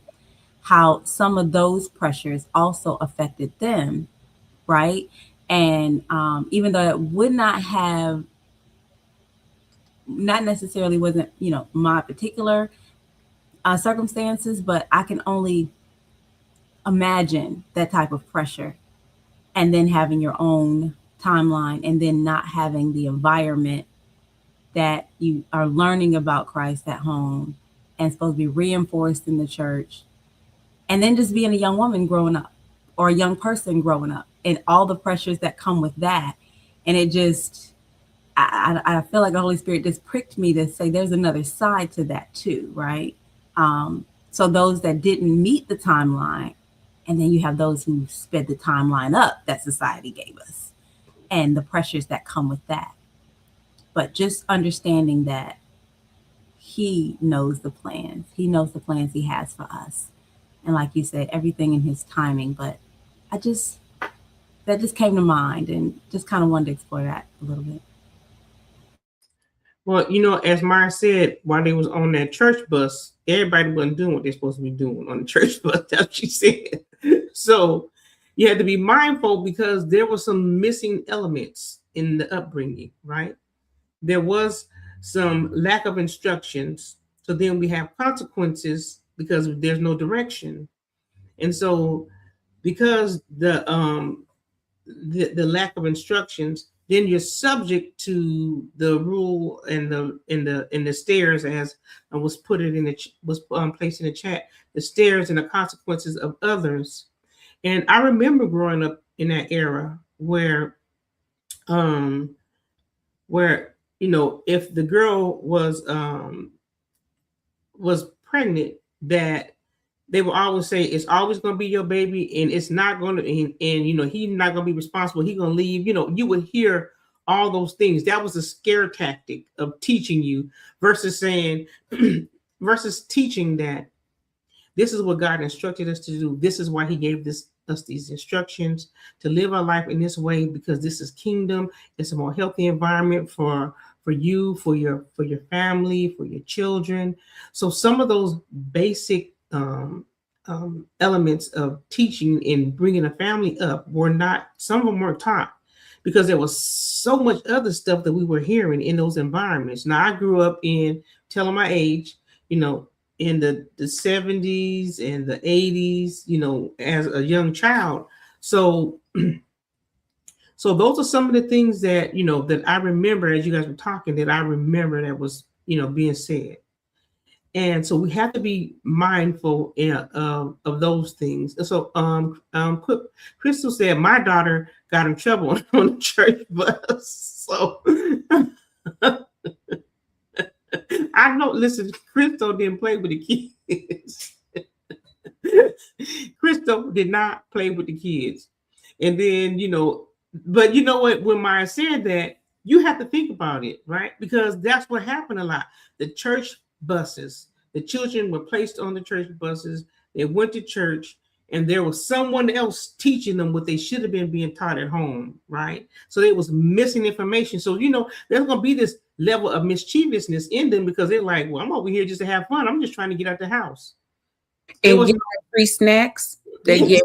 how some of those pressures also affected them, right? And even though it would not have, not necessarily wasn't, my particular circumstances, but I can only imagine that type of pressure, and then having your own timeline, and then not having the environment that you are learning about Christ at home and supposed to be reinforced in the church, and then just being a young woman growing up or a young person growing up and all the pressures that come with that. And it just, I feel like the Holy Spirit just pricked me to say there's another side to that too, right? So those that didn't meet the timeline, and then you have those who sped the timeline up that society gave us and the pressures that come with that. But just understanding that he knows the plans. He knows the plans he has for us. And like you said, everything in his timing. But that just came to mind, and just kind of wanted to explore that a little bit. Well, as Maya said, while they was on that church bus, everybody wasn't doing what they're supposed to be doing on the church bus. That's what she said. So you had to be mindful, because there were some missing elements in the upbringing, right? There was some lack of instructions. So then we have consequences because there's no direction. And so because the lack of instructions, then you're subject to the rule and the stairs, as was put it in the was placed in the chat, the stairs and the consequences of others. And I remember growing up in that era where if the girl was pregnant, that they will always say it's always going to be your baby, and it's not going to, and he's not going to be responsible. He's going to leave. You would hear all those things. That was a scare tactic of teaching you, versus saying, versus teaching that this is what God instructed us to do. This is why he gave us these instructions to live our life in this way, because this is kingdom. It's a more healthy environment for you, for your family, for your children. So some of those basic elements of teaching and bringing a family up some of them weren't taught, because there was so much other stuff that we were hearing in those environments. Now, I grew up telling my age, in the 70s and the 80s, as a young child. So those are some of the things that, that I remember as you guys were talking, that I remember that was, being said. And so we have to be mindful of those things. So Crystal said, my daughter got in trouble on the church bus. So I know, listen, Crystal didn't play with the kids. Crystal did not play with the kids. And then, but you know what, when Maya said that, you have to think about it, right? Because that's what happened a lot. The church buses, the children were placed on the church buses. They went to church, and there was someone else teaching them what they should have been being taught at home, right? So they was missing information. So, there's going to be this level of mischievousness in them, because they're like, well, I'm over here just to have fun. I'm just trying to get out the house. And get free snacks. They get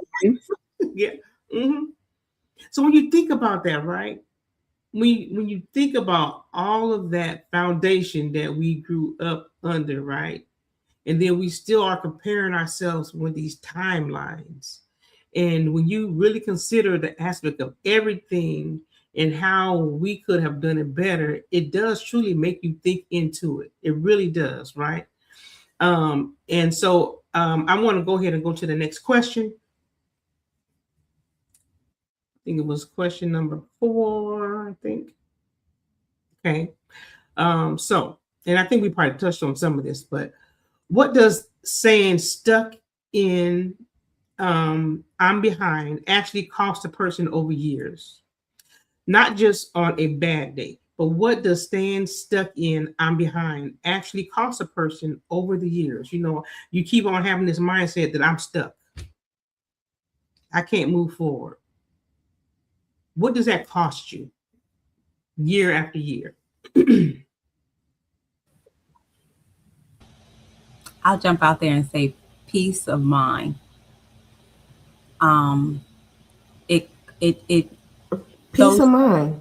yeah. Mm-hmm. So when you think about that, right? When you think about all of that foundation that we grew up under, right? And then we still are comparing ourselves with these timelines. And when you really consider the aspect of everything and how we could have done it better, it does truly make you think into it. It really does, right? And so I want to go ahead and go to the next question. I think it was question number 4, I think. Okay. So, and I think we probably touched on some of this, but what does saying stuck in I'm behind actually cost a person over years? Not just on a bad day, but what does staying stuck in I'm behind actually cost a person over the years? You keep on having this mindset that I'm stuck. I can't move forward. What does that cost you year after year? I'll jump out there and say peace of mind. Um, it it Peace those of mind.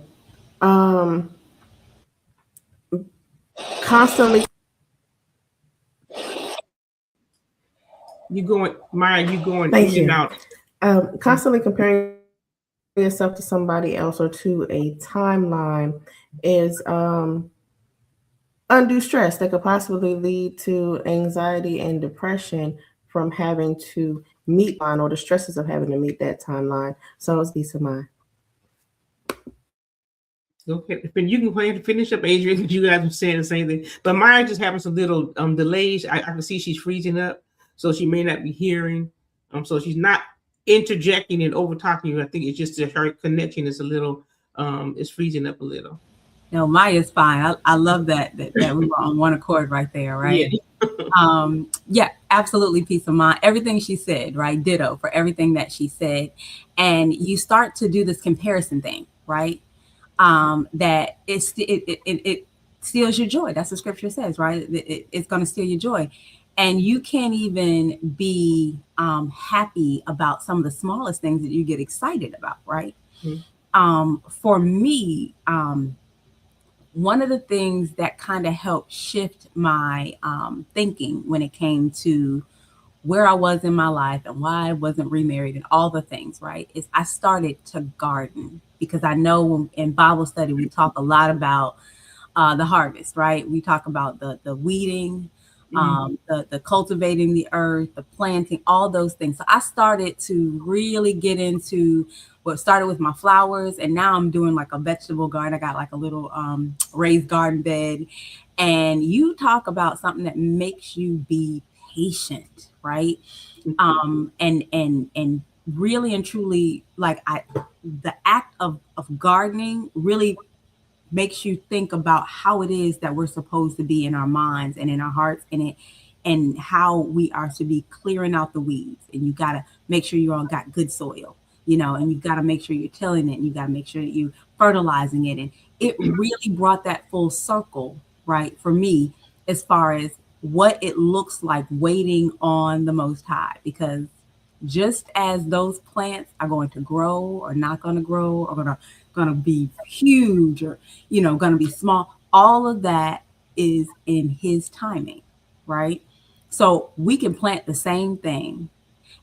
Constantly. You going, Maya? You going Thank in and you. out? Constantly comparing yourself to somebody else or to a timeline is undue stress that could possibly lead to anxiety and depression from having to meet line or the stresses of having to meet that timeline. So it's peace of mind. Okay, but you can go ahead and finish up, Adrian, because you guys were saying the same thing. But Maya just having some little delays. I can see she's freezing up, so she may not be hearing. So she's not interjecting and over talking you. I think it's just that her connection is a little is freezing up a little. no, Maya's fine. I love that we were on one accord right there, Yeah. right? Yeah, absolutely peace of mind. Everything she said, right? Ditto for everything that she said. And you start to do this comparison thing, right? That it steals your joy. That's what scripture says, right? It's going to steal your joy. And you can't even be happy about some of the smallest things that you get excited about, right? For me, one of the things that kind of helped shift my thinking when it came to where I was in my life and why I wasn't remarried and all the things, right, is I started to garden because I know in Bible study we talk a lot about the harvest, right? We talk about the weeding, the cultivating the earth, the planting, all those things. So I started to really get into what started with my flowers, and now I'm doing like a vegetable garden. I got like a little raised garden bed, and you talk about something that makes you be patient, right? And really and truly, like the act of gardening really makes you think about how it is that we're supposed to be in our minds and in our hearts and how we are to be clearing out the weeds. And you got to make sure you all got good soil, and you've got to make sure you're tilling it, and you got to make sure that you fertilizing it. And it really brought that full circle, right, for me, as far as what it looks like waiting on the Most High. Because just as those plants are going to grow or not going to grow or going to be huge or going to be small, all of that is in his timing, right? So we can plant the same thing,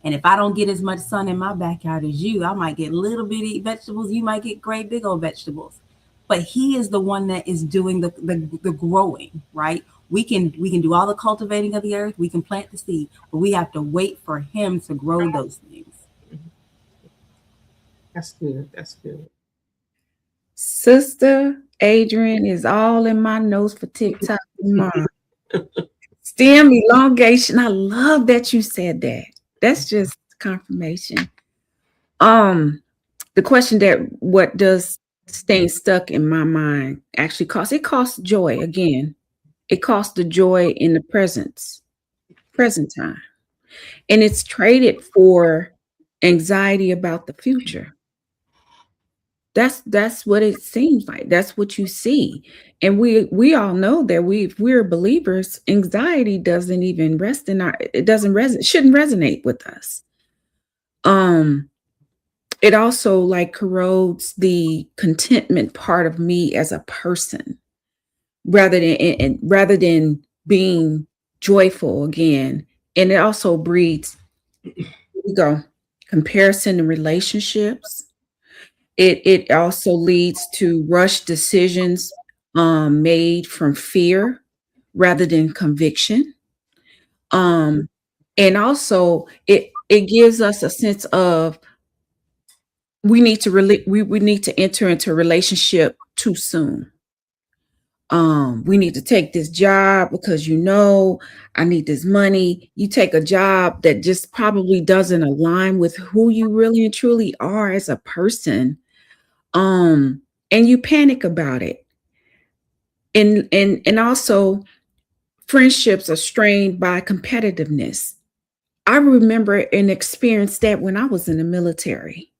and if I don't get as much sun in my backyard as you, I might get little bitty vegetables, you might get great big old vegetables, but he is the one that is doing the growing, right? We can do all the cultivating of the earth, we can plant the seed, but we have to wait for him to grow those things. That's good. That's good. Sister Adrian is all in my notes for TikTok tomorrow. Stem elongation. I love that you said that. That's just confirmation. The question that what does staying stuck in my mind actually cost? It costs joy again. It costs the joy in the present time. And it's traded for anxiety about the future. That's what it seems like. That's what you see. And we all know that if we're believers, anxiety doesn't even rest in our it doesn't shouldn't resonate with us. It also like corrodes the contentment part of me as a person rather than being joyful again. And it also breeds, here we go, comparison in relationships. It also leads to rush decisions made from fear rather than conviction. And also it gives us a sense of we need to we need to enter into a relationship too soon. We need to take this job because I need this money. You take a job that just probably doesn't align with who you really and truly are as a person. And you panic about it. And also friendships are strained by competitiveness. I remember and experienced that when I was in the military.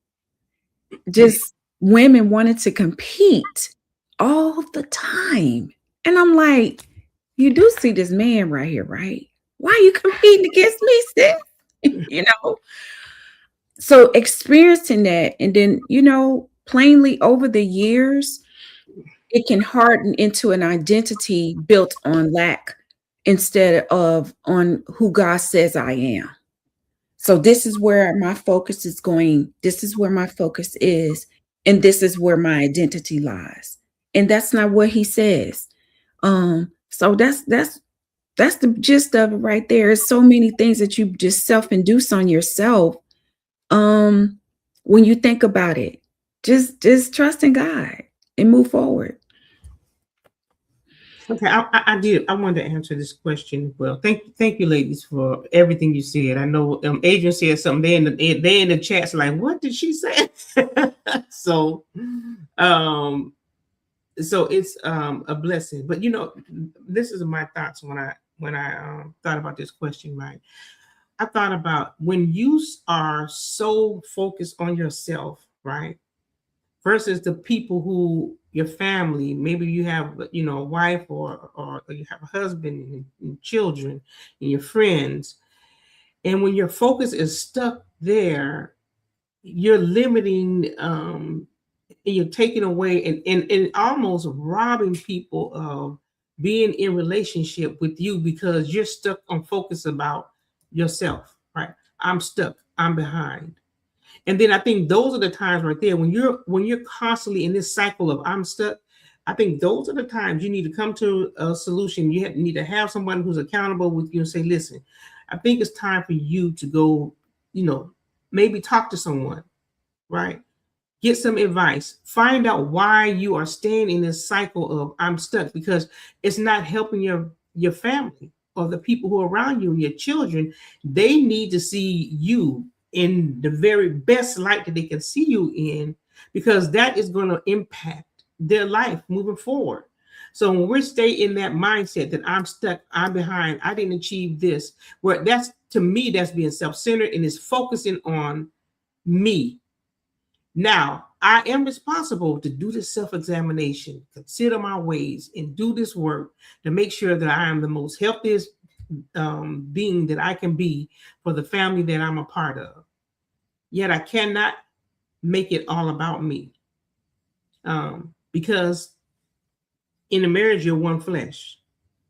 Just women wanted to compete all the time. And I'm like, you do see this man right here, right? Why are you competing against me, sis? You know? So experiencing that, and then, plainly over the years, it can harden into an identity built on lack instead of on who God says I am. So this is where my focus is going. This is where my focus is. And this is where my identity lies. And that's not what he says. So that's the gist of it right there. There's so many things that you just self-induce on yourself. When you think about it, just trust in God and move forward. Okay, I wanted to answer this question. Well, thank you, ladies, for everything you said. I know Adrian said something. They in the chats like, what did she say? So, so it's a blessing. But this is my thoughts when I thought about this question. Right, I thought about when you are so focused on yourself, right, versus the people who your family, maybe you have a wife or you have a husband and children and your friends, and when your focus is stuck there, you're limiting and you're taking away and almost robbing people of being in relationship with you because you're stuck on focus about yourself, right? I'm stuck, I'm behind. And then I think those are the times right there when you're constantly in this cycle of I'm stuck. I think those are the times you need to come to a solution. You need to have someone who's accountable with you and say, listen, I think it's time for you to go, maybe talk to someone, right? Get some advice. Find out why you are staying in this cycle of I'm stuck, because it's not helping your family or the people who are around you and your children. They need to see you in the very best light that they can see you in, because that is going to impact their life moving forward. So when we stay in that mindset that I'm stuck, I'm behind, I didn't achieve this, where that's, to me, that's being self-centered and is focusing on me. Now, I am responsible to do this self-examination, consider my ways, and do this work to make sure that I am the most healthiest being that I can be for the family that I'm a part of. Yet I cannot make it all about me, because in a marriage, you're one flesh.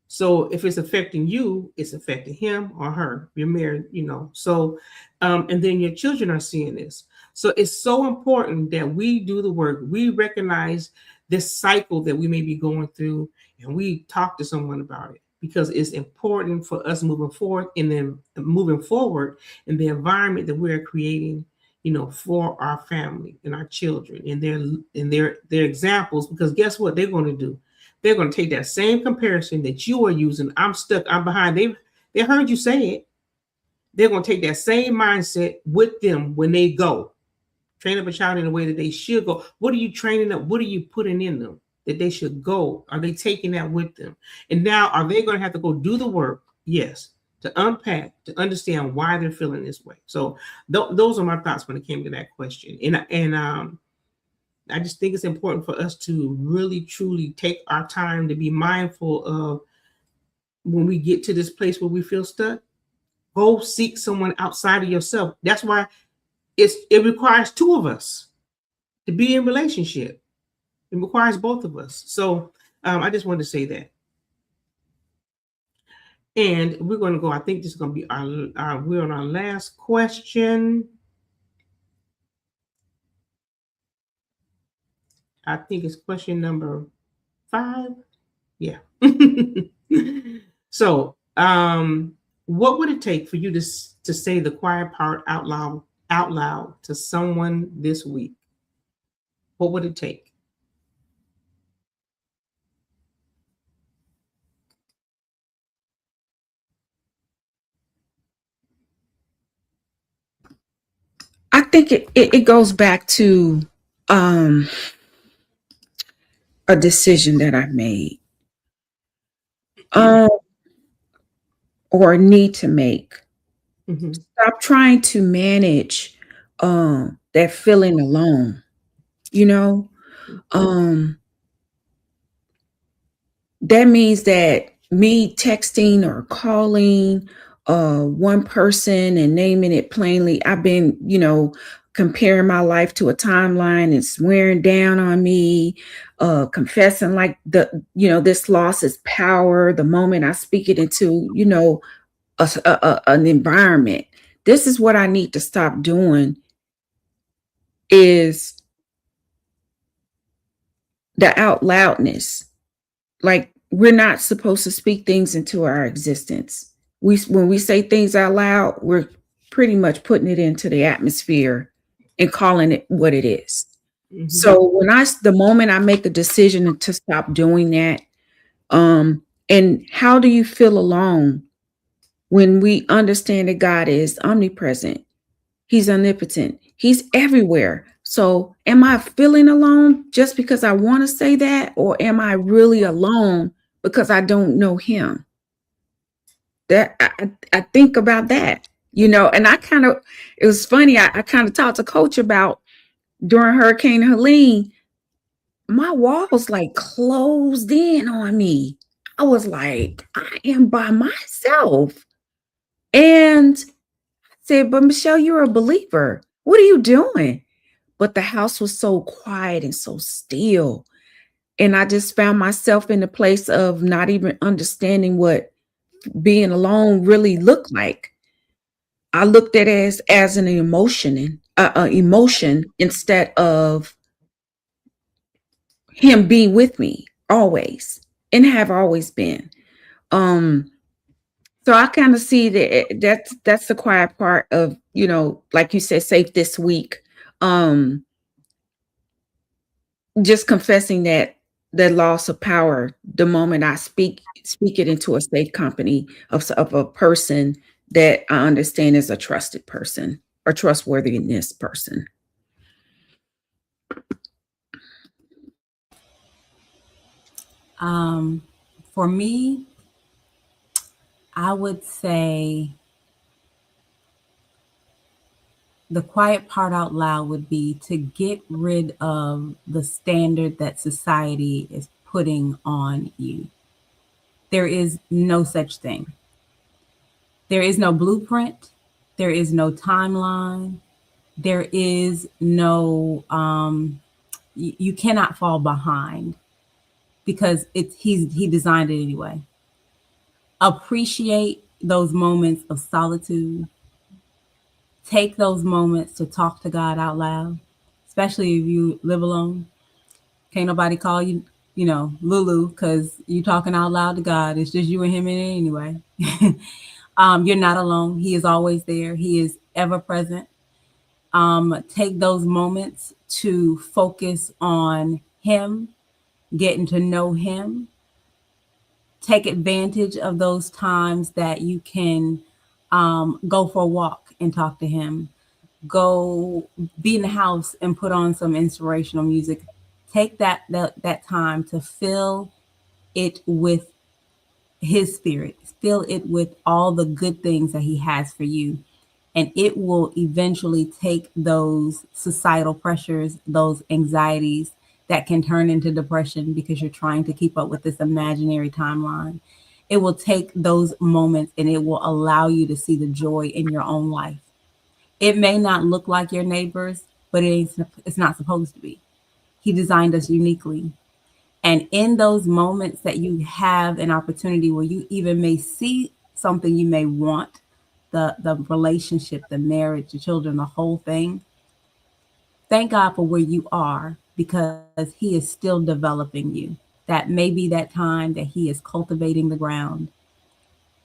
So if it's affecting you, it's affecting him or her. You're married, So, and then your children are seeing this. So it's so important that we do the work. We recognize this cycle that we may be going through, and we talk to someone about it, because it's important for us moving forward, and then moving forward in the environment that we're creating, for our family and our children and their examples. Because guess what they're going to do? They're going to take that same comparison that you are using. I'm stuck, I'm behind. They heard you say it. They're going to take that same mindset with them when they go. Train up a child in the way that they should go. What are you training up? What are you putting in them that they should go? Are they taking that with them? And now, are they going to have to go do the work? Yes, to unpack, to understand why they're feeling this way. So those are my thoughts when it came to that question. And I just think it's important for us to really, truly take our time to be mindful of when we get to this place where we feel stuck. Go seek someone outside of yourself. That's why it requires two of us to be in relationship. It requires both of us. So I just wanted to say that. And we're going to go. I think this is going to be we're on our last question. I think it's question number 5. Yeah. So, what would it take for you to say the quiet part out loud to someone this week? What would it take? I think it goes back to a decision that I made, or need to make. Mm-hmm. Stop trying to manage that feeling alone. That means that me texting or calling one person and naming it plainly. I've been, comparing my life to a timeline and swearing down on me, confessing like this loss is power the moment I speak it into, an environment. This is what I need to stop doing, is the out loudness. Like, we're not supposed to speak things into our existence. When we say things out loud, we're pretty much putting it into the atmosphere and calling it what it is. Mhm. So the moment I make a decision to stop doing that, and how do you feel alone when we understand that God is omnipresent? He's omnipotent. He's everywhere. So am I feeling alone just because I want to say that? Or am I really alone because I don't know him? That I think about that, and it was funny. I kind of talked to Coach about during Hurricane Helene, my walls like closed in on me. I was like, I am by myself. And I said, but Michelle, you're a believer. What are you doing? But the house was so quiet and so still. And I just found myself in a place of not even understanding what being alone really looked like. I looked at it as an emotion instead of him being with me always, and have always been. Um, so I kind of see that's the quiet part of, like you said, safe this week. Just confessing that the loss of power the moment I speak it into a safe company of a person that I understand is a trusted person or trustworthiness person. For me, I would say the quiet part out loud would be to get rid of the standard that society is putting on you. There is no such thing. There is no blueprint. There is no timeline. There is no, you cannot fall behind because he designed it anyway. Appreciate those moments of solitude. Take those moments to talk to God out loud, especially if you live alone. Can't nobody call you, Lulu, because you talking out loud to God. It's just you and him in it anyway. You're not alone. He is always there. He is ever present. Take those moments to focus on him, getting to know him. Take advantage of those times that you can go for a walk and talk to him. Go be in the house and put on some inspirational music. Take that time to fill it with his spirit. Fill it with all the good things that he has for you. And it will eventually take those societal pressures, those anxieties that can turn into depression because you're trying to keep up with this imaginary timeline. It will take those moments and it will allow you to see the joy in your own life. It may not look like your neighbors, but it's not supposed to be. He designed us uniquely. And in those moments that you have an opportunity where you even may see something you may want, the relationship, the marriage, the children, the whole thing, thank God for where you are because he is still developing you. That may be that time that he is cultivating the ground.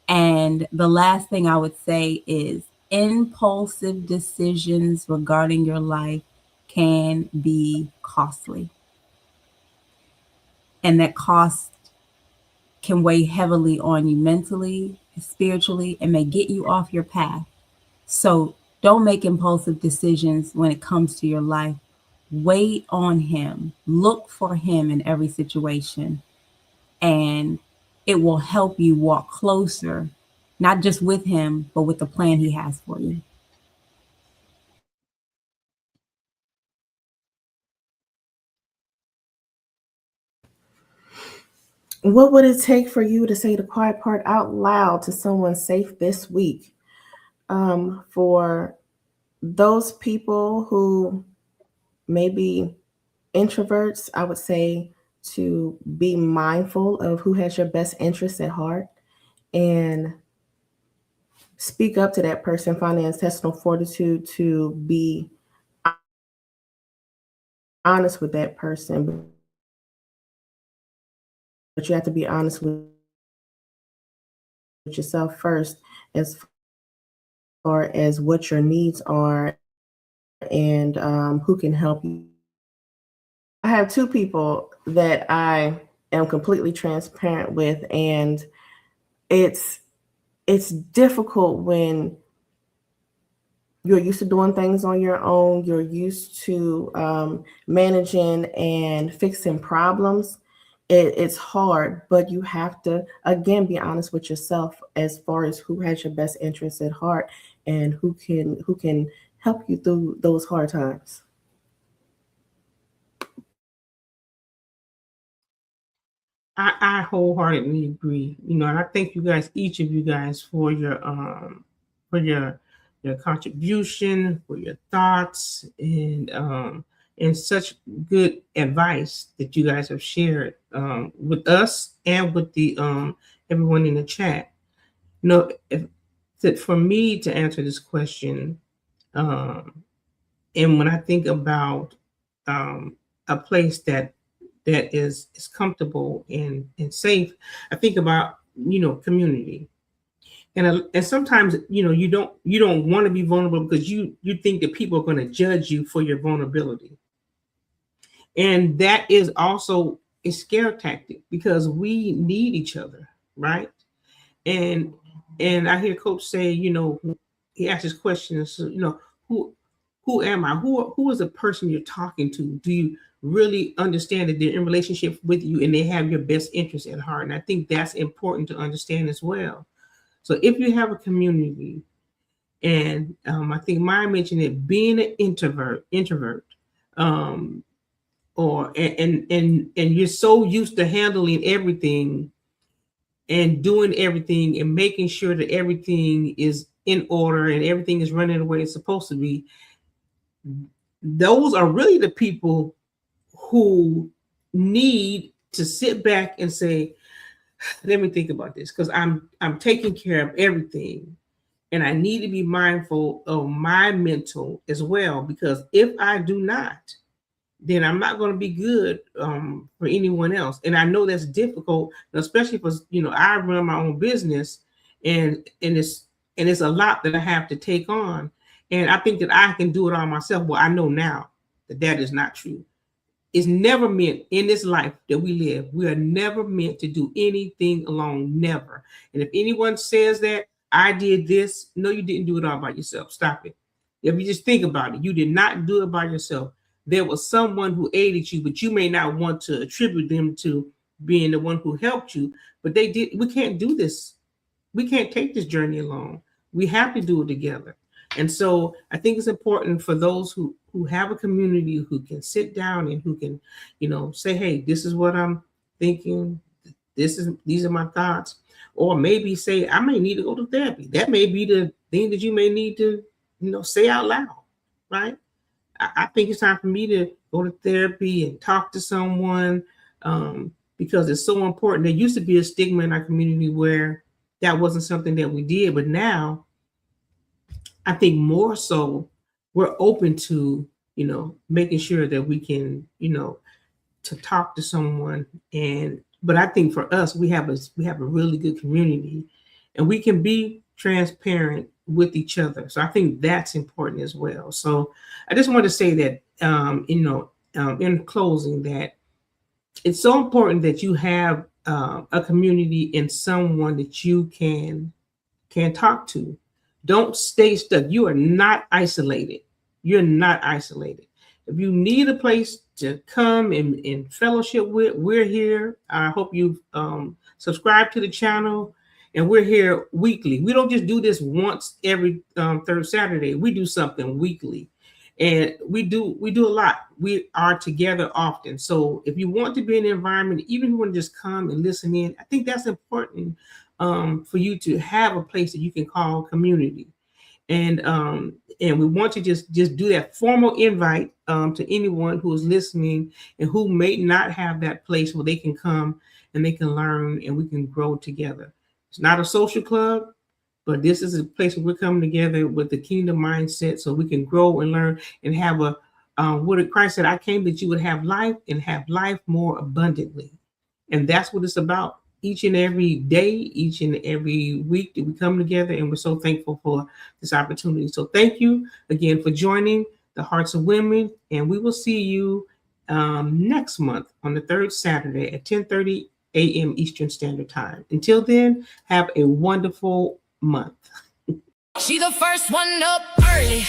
And the last thing I would say is impulsive decisions regarding your life can be costly. And that cost can weigh heavily on you mentally, spiritually, and may get you off your path. So don't make impulsive decisions when it comes to your life. Wait on him. Look for him in every situation. And it will help you walk closer, not just with him, but with the plan he has for you. What would it take for you to say the quiet part out loud to someone safe this week? For those people who may be introverts, I would say to be mindful of who has your best interests at heart and speak up to that person, find the intestinal fortitude to be honest with that person. But you have to be honest with yourself first as far as what your needs are and who can help you. I have two people that I am completely transparent with, and it's difficult when you're used to doing things on your own. You're used to managing and fixing problems. It's hard, but you have to again be honest with yourself as far as who has your best interests at heart and who can help you through those hard times. I wholeheartedly agree. And I thank you guys, each of you guys, for your contribution, for your thoughts, and such good advice that you guys have shared with us and with the everyone in the chat. If that for me to answer this question, um, and when I think about a place that is comfortable and safe, I think about community. And sometimes you don't want to be vulnerable because you think that people are going to judge you for your vulnerability, and that is also a scare tactic because we need each other, right? And I hear Coach say, he asked this question, so, who am I? Who is the person you're talking to? Do you really understand that they're in relationship with you and they have your best interest at heart? And I think that's important to understand as well. So if you have a community, and I think Maya mentioned it, being an introvert, um, or and you're so used to handling everything and doing everything and making sure that everything is in order and everything is running the way it's supposed to be, those are really the people who need to sit back and say, let me think about this, because I'm taking care of everything and I need to be mindful of my mental as well, because if I do not, then I'm not going to be good for anyone else. And I know that's difficult, especially because I run my own business, and it's a lot that I have to take on. And I think that I can do it all myself. Well, I know now that that is not true. It's never meant in this life that we live. We are never meant to do anything alone. Never. And if anyone says that I did this, no, you didn't do it all by yourself. Stop it. If you just think about it, you did not do it by yourself. There was someone who aided you, but you may not want to attribute them to being the one who helped you. But they did. We can't do this. We can't take this journey alone. We have to do it together. And so I think it's important for those who have a community who can sit down and who can, say, hey, this is what I'm thinking. These are my thoughts. Or maybe say, I may need to go to therapy. That may be the thing that you may need to, say out loud, right? I think it's time for me to go to therapy and talk to someone, because it's so important. There used to be a stigma in our community where that wasn't something that we did, but now I think more so we're open to, making sure that we can, to talk to someone. But I think for us, we have a really good community, and we can be transparent with each other. So I think that's important as well. So I just want to say that, in closing, that it's so important that you have a community and someone that you can talk to. Don't stay stuck. You are not isolated. You're not isolated. If you need a place to come and fellowship with, we're here. I hope you've subscribed to the channel, and we're here weekly. We don't just do this once every third Saturday. We do something weekly. And we do a lot. We are together often. So if you want to be in the environment, even if you want to just come and listen in, I think that's important for you to have a place that you can call community. And we want to just do that formal invite to anyone who is listening and who may not have that place where they can come and they can learn and we can grow together. It's not a social club, but this is a place where we're coming together with the kingdom mindset so we can grow and learn and have a what did Christ said, I came that you would have life and have life more abundantly. And that's what it's about. Each and every day, each and every week that we come together, and we're so thankful for this opportunity. So thank you again for joining the Hearts of Women, and we will see you next month on the third Saturday at 10:30 a.m. Eastern Standard Time. Until then, have a wonderful month. She the first one up early.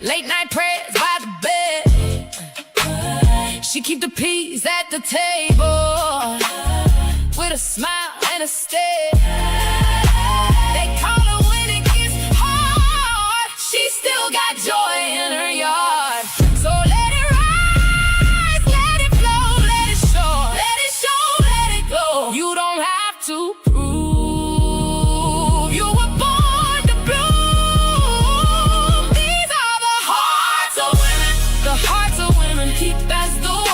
Late night prayers by the bed. She keep the peas at the table with a smile and a stare. They call her when it gets hard. She still got joy in her yard. So let it rise, let it flow, let it show, let it show, let it glow. You don't have to prove you were born to bloom. These are the hearts of women, the hearts of women. Keep as the